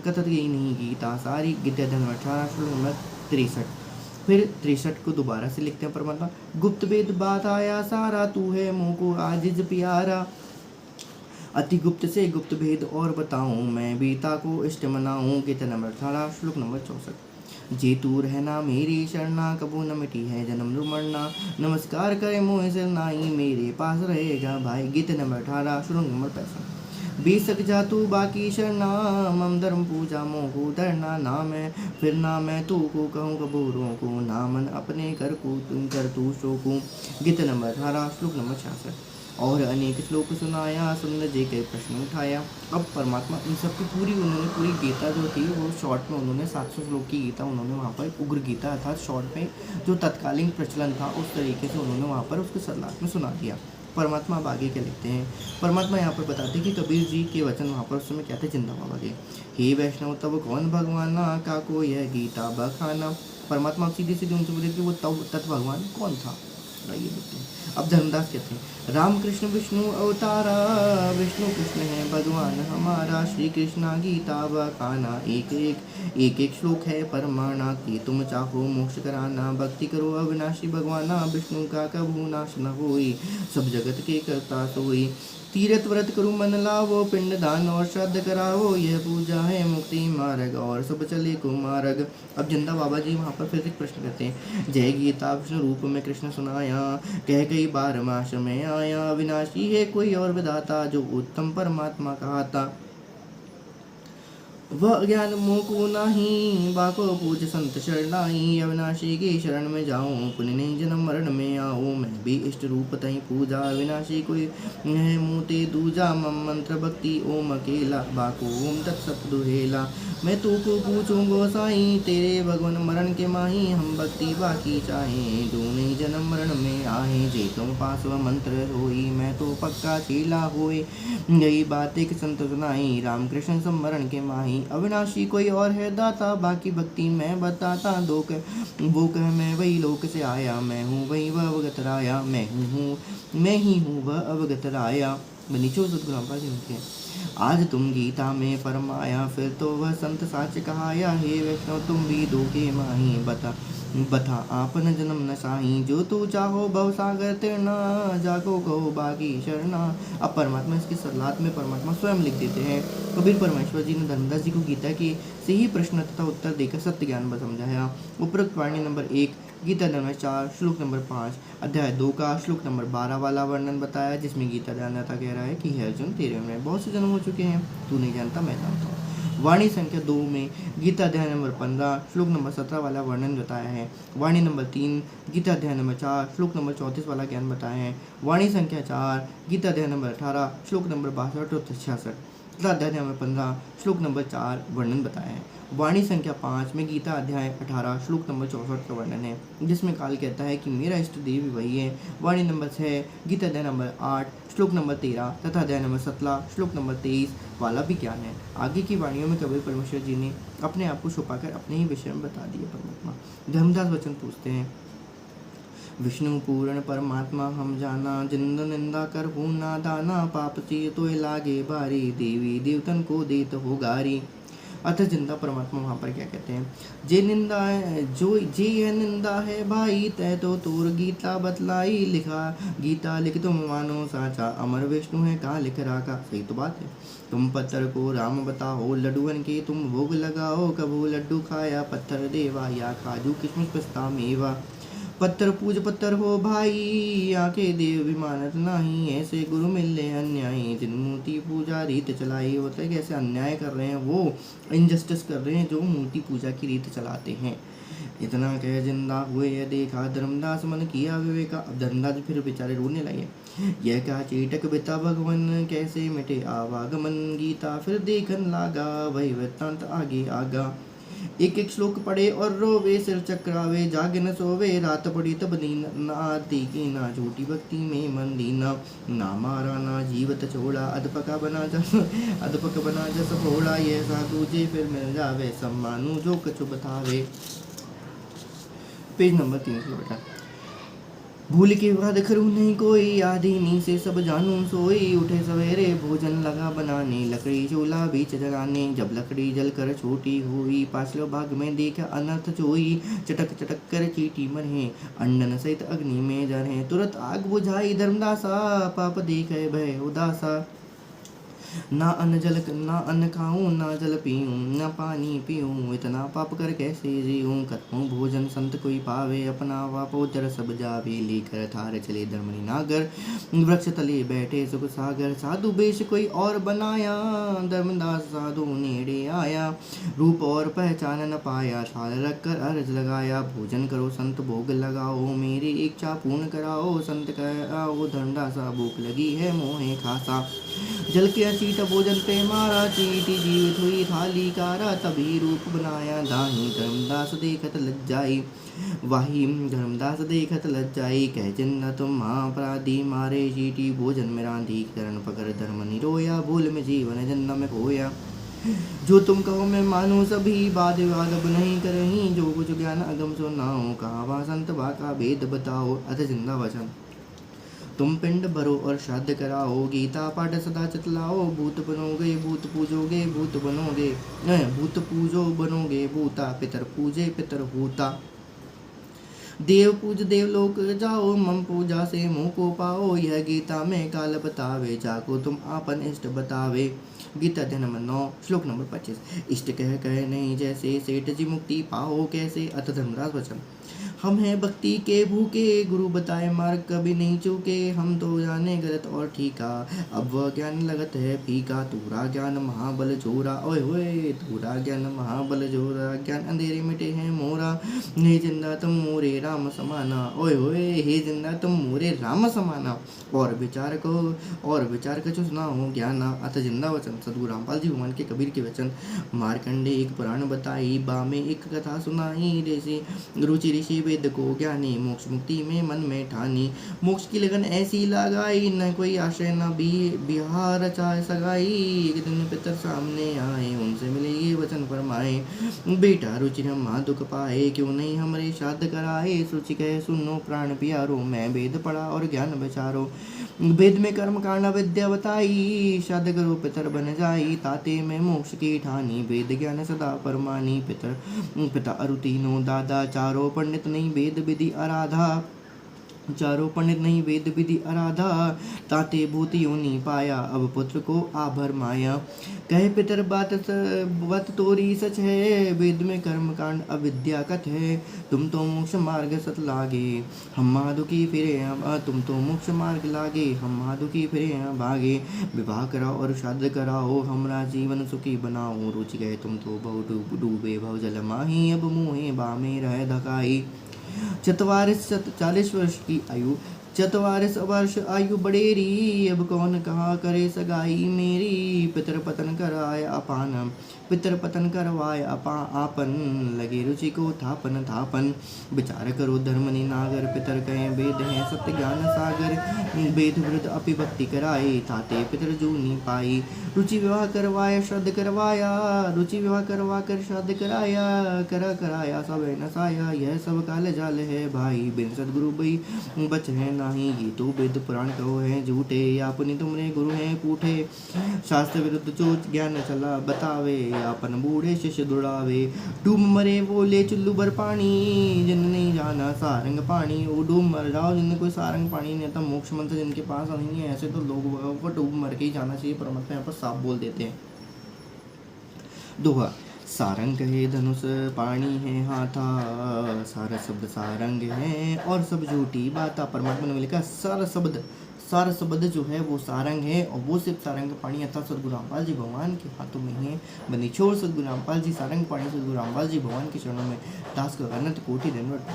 कथत गई नहीं गीता सारी। गीता नंबर 18 श्लोक नंबर 63। फिर 63 को दोबारा से लिखते हैं परमात्मा। गुप्त वेद बात आया सारा, तू है मोह को आजिज प्यारा। अति गुप्त से गुप्त भेद और बताऊं, मैं बीता को इष्ट मनाऊं। गीता नंबर 18 श्लोक नंबर 64। जे तू रहना मेरी शरणा, कबू न मिटी है जन्म मरना। नमस्कार करे मोह सिर नाई, मेरे पास रहेगा भाई। गीता नंबर 18 श्लोक नंबर 65। बीसक जा तू बाकी शरणा, मम धर्म पूजा मोह धरना। ना मैं फिर ना मैं तू को कहूँ कबूरों को, ना मन अपने कर को तुम कर तू शोकू। गीता नंबर 18 श्लोक नंबर 66। और अनेक श्लोक सुनाया, सुंदर जी के प्रश्न उठाया। अब परमात्मा इन सब की उन्होंने पूरी गीता जो थी वो शॉर्ट में उन्होंने 700 श्लोक की गीता उन्होंने वहाँ पर उग्र गीता अर्थात शॉर्ट में जो तत्कालीन प्रचलन था उस तरीके से उन्होंने वहाँ पर उसके सरलाट में सुना दिया। परमात्मा अब आगे क्या लिखते हैं। परमात्मा यहाँ पर बताते हैं कि कबीर जी के वचन वहाँ पर उस समय क्या थे। जिंदा बाबा के, हे वैष्णव तब कौन भगवाना, का को यह गीता बखाना। परमात्मा सीधे सीधे उनसे बोले कि वो तब तत् भगवान कौन था। आइए देखते हैं। अब धर्मदास कहते हैं, राम कृष्ण विष्णु अवतारा, विष्णु कृष्ण है भगवान हमारा। श्री कृष्णा गीता बखाना, एक एक श्लोक है परमाणा। कि तुम चाहो मोक्ष कराना, भक्ति करो अविनाशी भगवाना। विष्णु का कभू नाश न होई, सब जगत के करता सोई। तीर्थ व्रत करो मन लावो, पिंड दान और श्राद्ध करावो। यह पूजा है मुक्ति मार्ग, और सब चले को मार्ग। अब जिंदा बाबा जी वहाँ पर फिर एक प्रश्न करते हैं। जय गीता विष्णु रूप में कृष्ण सुनाया, कह कई बार माश में आया। अविनाशी है कोई और विधाता, जो उत्तम परमात्मा कहा था। वह ज्ञान मोह को नाही, बाको पूज संत शरणाई। अविनाशी के शरण में जाऊं, पुण्य नहीं जन्म मरण में आऊं। मैं भी इष्ट रूप तही पूजा, अविनाशी कोई है मोते दूजा। मम मंत्र भक्ति ओम अकेला, बाको ओम तत्सत दुहेला। मैं तू को पूछूं गोसाई, तेरे भगवान मरण के माही। हम भक्ति बाकी चाहें, जो नहीं जन्म मरण में आहे। जे तुम पास वह मंत्र होई, मैं तो पक्का चेला होए। यही बात एक संत सुनाई, राम कृष्ण सम्मरण के माही। अविनाशी कोई और है दाता, बाकी भक्ति मैं बताता। वो कह मैं वही लोक से आया, मैं हूँ वही वह अवगत राया। मैं ही हूँ वह अवगत राया। नीचो सतगुरु रामपाल जी लिखते हैं, आज तुम गीता में फरमाया, फिर तो वह संत साच कहाया। हे वैष्णव तुम भी दो के माही, बता आपन जन्म न साही। जो तू चाहो भव सागर तिरना, जाको कहो बाकी शरणा। अब परमात्मा इसकी सरलात में परमात्मा स्वयं लिख देते हैं। कबीर परमेश्वर जी ने धर्मदास जी को गीता के से ही प्रश्न तथा उत्तर देकर सत्य ज्ञान समझाया। उपरोक्त वाणी नंबर 1 गीता अध्याय नंबर 4 श्लोक नंबर 5 अध्याय 2 का श्लोक नंबर 12 वाला वर्णन बताया, जिसमें गीता दानता कह रहा है कि हे अर्जुन, तेरे में बहुत से जन्म हो चुके हैं, तू नहीं जानता, मैं जानता हूँ। वाणी संख्या 2 में गीता अध्याय नंबर 15 श्लोक नंबर 17 वाला वर्णन बताया है। वाणी नंबर 3 गीता अध्याय नंबर 4 श्लोक नंबर 34 वाला ज्ञान बताया है। वाणी संख्या 4 गीता अध्याय नंबर 18 श्लोक नंबर 62 और 66 तथा अध्याय नंबर 15 श्लोक नंबर 4 वर्णन बताया है। वाणी संख्या 5 में गीता अध्याय 18 श्लोक नंबर 64 का वर्णन है, जिसमें काल कहता है कि मेरा इष्ट देव वही है। वाणी नंबर 6 गीता अध्याय नंबर 8 श्लोक नंबर 13 तथा अध्याय नंबर 17 श्लोक नंबर 23 वाला भी ज्ञान है। आगे की वाणियों में कबीर परमेश्वर जी ने अपने आप को छुपाकर अपने ही विषय में बता दिया परमात्मा। धर्मदास वचन पूछते हैं, विष्णु पूर्ण परमात्मा हम जाना, जिंद निंदा कर हो ना दाना, पाप से तो लागे भारी, देवी देवतन को देत हो गारी। अतः जिंदा परमात्मा वहाँ पर क्या कहते हैं, जे निंदा है जो जे यह निंदा है भाई, तय तो तोर गीता बतलाई, लिखा गीता लिख तुम मानो साचा, अमर विष्णु है कहाँ लिख राखा। सही तो बात है। तुम पत्थर को राम बताओ, लड्डुअन के तुम भोग लगाओ, कबू लड्डू खाया पत्थर देवा, या काजू किशमिश पिस्ता मेवा। पत्थर पूज पत्थर हो भाई, आके देव विमानत नाही, ऐसे गुरु मिले अन्यायी, जिन मूर्ति पूजा रीत चलाई। होता है कैसे अन्याय कर रहे हैं, वो इनजस्टिस कर रहे हैं जो मूर्ति पूजा की रीत चलाते हैं। इतना कह जिंदा हुए यह देखा, धर्मदास मन किया विवेका। अब धर्मदास फिर बेचारे रोने लगे। यह क्या चेटक बिता भगवन, कैसे मिटे आवागमन, गीता फिर देखन लागा, वही वृत्तांत आगे आगा। एक एक श्लोक पढ़े और रोवे, सिर चक्रावे, जागे न सोवे, रात पड़ी तब नींद न आती की, ना झूठी भक्ति में मन दीना, ना मारा ना जीवत छोड़ा, अधपक बना जस फोड़ा, ये साधु जे फिर मिल जावे, सम्मानु जो कछु बतावे। पेज नंबर 300 बेटा। भूल के बाद करूँ नहीं कोई, आधी नींद से सब जानू सोई, उठे सवेरे भोजन लगा बनाने, लकड़ी चूल्हा बीच जलाने, जब लकड़ी जल कर छोटी हुई, पाछलो भाग में देखा अनर्थ जोई, चटक चटक कर चीटी मरे, अंडन सहित अग्नि में जरे, तुरंत आग बुझाई धर्मदासा, पाप देखे भय उदासा। ना अन्न खाऊं, ना जल पीऊं, ना पानी पीऊं, इतना पाप कर कैसे जीऊं, करूं भोजन संत कोई पावे, अपना वापोदर सब जावे, लेकर थार चले धर्मनी नागर, वृक्ष तले बैठे सुख सागर, साधु बेश कोई और बनाया, धर्मदास साधु नेड़े आया, रूप और पहचान न पाया, थाल रख कर अर्ज लगाया, भोजन करो संत भोग लगाओ, मेरी इच्छा पूर्ण कराओ, संत कराओ, धर्मदासा भूख लगी है मोहे खासा। जल के अचीट भोजन पे मारा, चीटी जीवित हुई थाली कारा, तभी रूप बनाया दाही, धर्मदास देखत लज्जाई, वाही धर्मदास देखत लज्जाई, कह जिन्ना तुम महापराधी, मारे चीटी भोजन में रांधी, चरण पकड़ धर्म निरोया, भूल में जीवन जन्म में खोया। जो तुम कहो मैं मानूं सभी, वाद विवाद अब नहीं करही, जो कुछ ज्ञान अगम सुनाओ, कहा संत का भेद बताओ। अतः जिंदा वचन, तुम पिंड भरो और श्राद्ध कराओ, गीता पाठ सदा चितलाओ, भूत बनोगे भूत पूजोगे भूत बनोगे, भूत पूजो बनोगे भूता, पितर पूजे पितर भूता। देव पूज देवलोक जाओ, मम पूजा से मुँह को पाओ, यह गीता में काल बतावे, जाको तुम आपन इष्ट बतावे। गीता अध्याय नंबर 9 श्लोक नंबर 25। इष्ट कह नहीं जैसे, सेठ जी मुक्ति पाओ कैसे। अथ धर्मराज वचन, हम हैं भक्ति के भूखे, गुरु बताए मार्ग कभी नहीं चूके, हम तो जाने गलत और ठीका, अब वह ज्ञान लगत है फीका, तूरा ज्ञान महाबल जोरा, ओए होए तूरा ज्ञान महाबल जोरा, ज्ञान अंधेरे मिटे हैं मोरा, हे जिंदा तुम मोरे राम समाना, ओए होए हे जिंदा तुम मोरे राम समाना, और विचार को सुनाओ ज्ञाना। अथ जिंदा वचन, सदगुरु रामपाल जी भगवान के कबीर के वचन। मार्कंडे एक पुराण बताई, बामे एक कथा सुनाई, जैसे रुचि ऋषि वेद को ज्ञानी, मोक्ष मुक्ति में मन में ठानी, मोक्ष की लगन ऐसी लगाई, न कोई आशय न बिहार चाहे सगाई, एक दिन पितर सामने आए, उनसे मिले ये वचन फरमाए, बेटा रुचि हम दुख पाए, क्यों नहीं हमरे श्राद्ध कराए, रुचि कहे सुनो प्राण प्यारो, मैं वेद पढ़ा और ज्ञान विचारो, वेद में कर्म कांड विद्या बताई, श्राद्ध करो पितर बन जाई, ताते में मोक्ष की ठानी, वेद ज्ञान सदा परमानी, पिता अरु तीनों दादा, चारों पंडित नहीं वेद विधि आराधा, चारों पंडित नहीं वेद विधि आराधा, ताते भूत योनि पाया, अब पुत्र को आभर माया। कहे पितर बात तोरी सच है, वेद में कर्म कांड अविद्या कथ है। तुम तो मोक्ष मार्ग सत लागे, हम महादुखी फिरे तुम तो मोक्ष मार्ग लागे, हम महादुखी फिरे भागे। विवाह कराओ और श्राद्ध कराओ, हमरा जीवन सुखी बनाओ। रुचि गए तुम तो बहु डूबे भव जल माही, अब मुँहे बामे रह धकाई। 40 वर्ष की आयु, 44 वर्ष आयु बड़ेरी, अब कौन कहा करे सगाई मेरी। पितर पतन कराय अपान, पितर पतन करवाय आपन, लगे रुचि को थापन थापन। विचार करो धर्म निनागर, पितर कहें वेद हैं सत्य ज्ञान सागर। वेद वृद्ध अपि भक्ति कराए, ताते पितर जूनी पाई। रुचि विवाह करवाया श्राद्ध करवाया, रुचि विवाह करवा कर श्राद्ध कराया। कराया सब नसाया, यह सब काल जाल है भाई। बिन सदगुरु बई बच है नाही, ये तो वेद पुराण कहो है झूठे। अपनी तुमरे गुरु हैं कूठे, शास्त्र विरुद्ध जो ज्ञान चला बतावे। अपन बूढ़े शिष्य दुड़ावे, डूब मरे बोले चुल्लू भर पानी। जिन नहीं जाना सारंग पानी, वो डूब मर जाओ जिनने कोई सारंग पानी नहीं आता। मोक्ष मंत्र जिनके पास नहीं है, ऐसे तो लोगों को डूब मर के ही जाना चाहिए। परमात्मा यहाँ पर साफ बोल देते हैं। दोहा, सारंग है धनुष पानी है हाथा, सारा शब्द सारंग है और सब झूठी बाता। परमात्मा ने लिखा सारा शब्द जो है वो सारंग है, और वो सिर्फ सारंग पानी अर्थात सदगुरु रामपाल जी भगवान के हाथों में है। बनिछोड़ सदगुरु रामपाल जी सारंग पानी, सदगुरु रामपाल जी भगवान के चरणों में दास का अनंत कोटि दंडवत।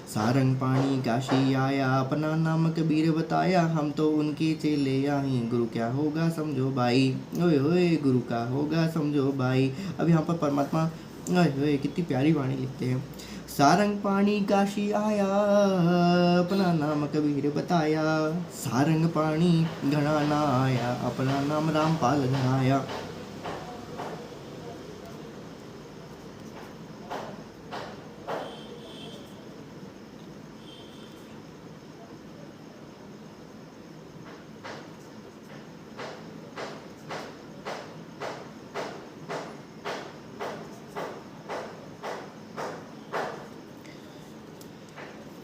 सारंग पानी काशी आया, अपना नाम कबीर बताया। हम तो उनके चेले आई, गुरु क्या होगा समझो भाई। ओए ओए गुरु का होगा समझो भाई। अब यहाँ पर परमात्मा ओए ओए कितनी प्यारी वाणी लिखते हैं। सारंग पानी काशी आया, अपना नाम कबीर बताया। सारंग पानी घड़ा ना आया, अपना नाम रामपाल घड़ाया।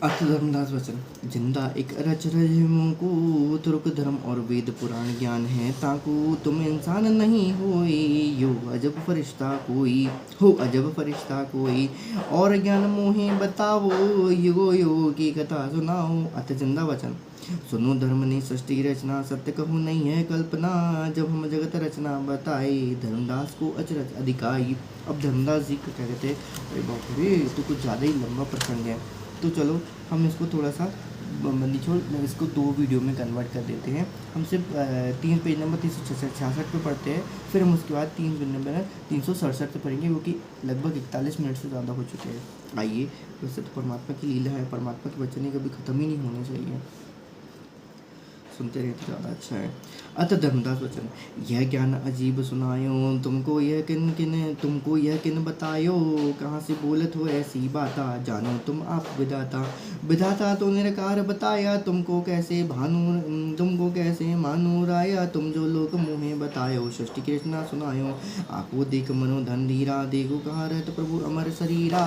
अर्थ धर्मदास वचन, जिंदा एक रच रहे को तुर्क धर्म और वेद पुराण ज्ञान है ताकू। तुम इंसान नहीं होए, यो अजब फरिश्ता कोई हो, अजब फरिश्ता कोई। और ज्ञान मोहे बताओ, युगो योग की कथा सुनाओ। अथ जिंदा वचन, सुनो धर्म ने सृष्टि रचना, सत्य कहूँ नहीं है कल्पना। जब हम जगत रचना बताए, धर्मदास को अचरज अधिकाई। अब धर्मदास जी को कहते, अरे बाप रे तो कुछ ज़्यादा ही लंबा प्रसंग है, तो चलो हम इसको थोड़ा सा निचोड़ इसको 2 वीडियो में कन्वर्ट कर देते हैं। हम सिर्फ 3 पेज नंबर 366 पे पढ़ते हैं, फिर हम उसके बाद 3 पेज नंबर 367 पे पढ़ेंगे, क्योंकि लगभग 41 मिनट से ज़्यादा हो चुके हैं। आइए, वैसे तो परमात्मा की लीला है, परमात्मा के वचन कभी ख़त्म ही नहीं होने चाहिए, सुनते रहे तो ज़्यादा अच्छा है। अतः धर्मदास वचन, यह ज्ञान अजीब सुनायो, तुमको यह किन बतायो। कहाँ से बोलत हो ऐसी बाता, जानो तुम आप विधाता। विधाता तो निरकार बताया, तुमको कैसे मानू राया। तुम जो लोक मुँहे बतायो, सृष्टि की रचना सुनायो। आपको देख मनो धन धीरा, देखो कहाँ रहते प्रभु अमर शरीरा।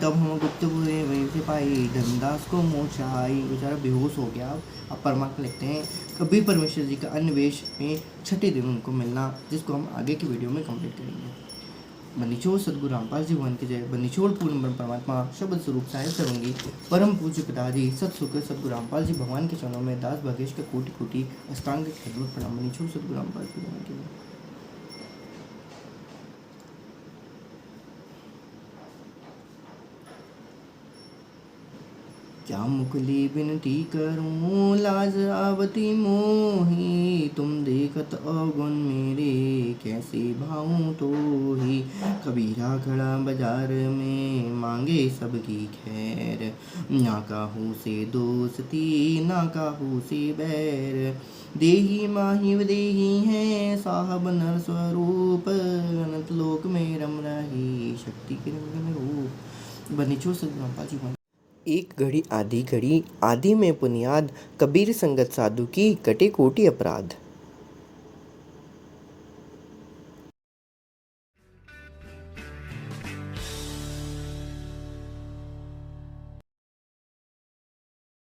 तब हम गुप्त हुए वहीं से पाई, धर्मदास को मोक्ष आई। बेचारा बेहोश हो गया। अब परमात्मा लिखते हैं, कभी परमेश्वर जी का अन्वेष में छठे दिन उनको मिलना, जिसको हम आगे की वीडियो में कंप्लीट करेंगे। बनिछोड़ सदगुरु रामपाल जी भगवान की जय। बनिछोड़ पूर्ण ब्रह्म परमात्मा शब्द स्वरूप साहिब सरुंगी परम पूज्य पिताजी सतसुख सदगुरु रामपाल जी भगवान के चरणों में दास भागेश का कोटि कोटि अष्टांग खिदमत प्रणाम। बनिछोड़ सदगुरु रामपाल जी भगवान की जय। क्या मुकली विनती करूं, लाज आवती मोही। तुम देखत अवगुण मेरे, कैसे भाऊं तो ही। कबीरा खड़ा बाजार में, मांगे सबकी खैर। ना काहू से दोस्ती, ना काहू से बैर। देही माही देही है, साहब नर स्वरूप। अनंत लोक में रम रही, शक्ति के रंग रूप। बनिछोड़ सदगुरु रामपाल जी। एक घड़ी आधी घड़ी, आदि में पुनियाद। कबीर संगत साधु की, कटे कोटि अपराध।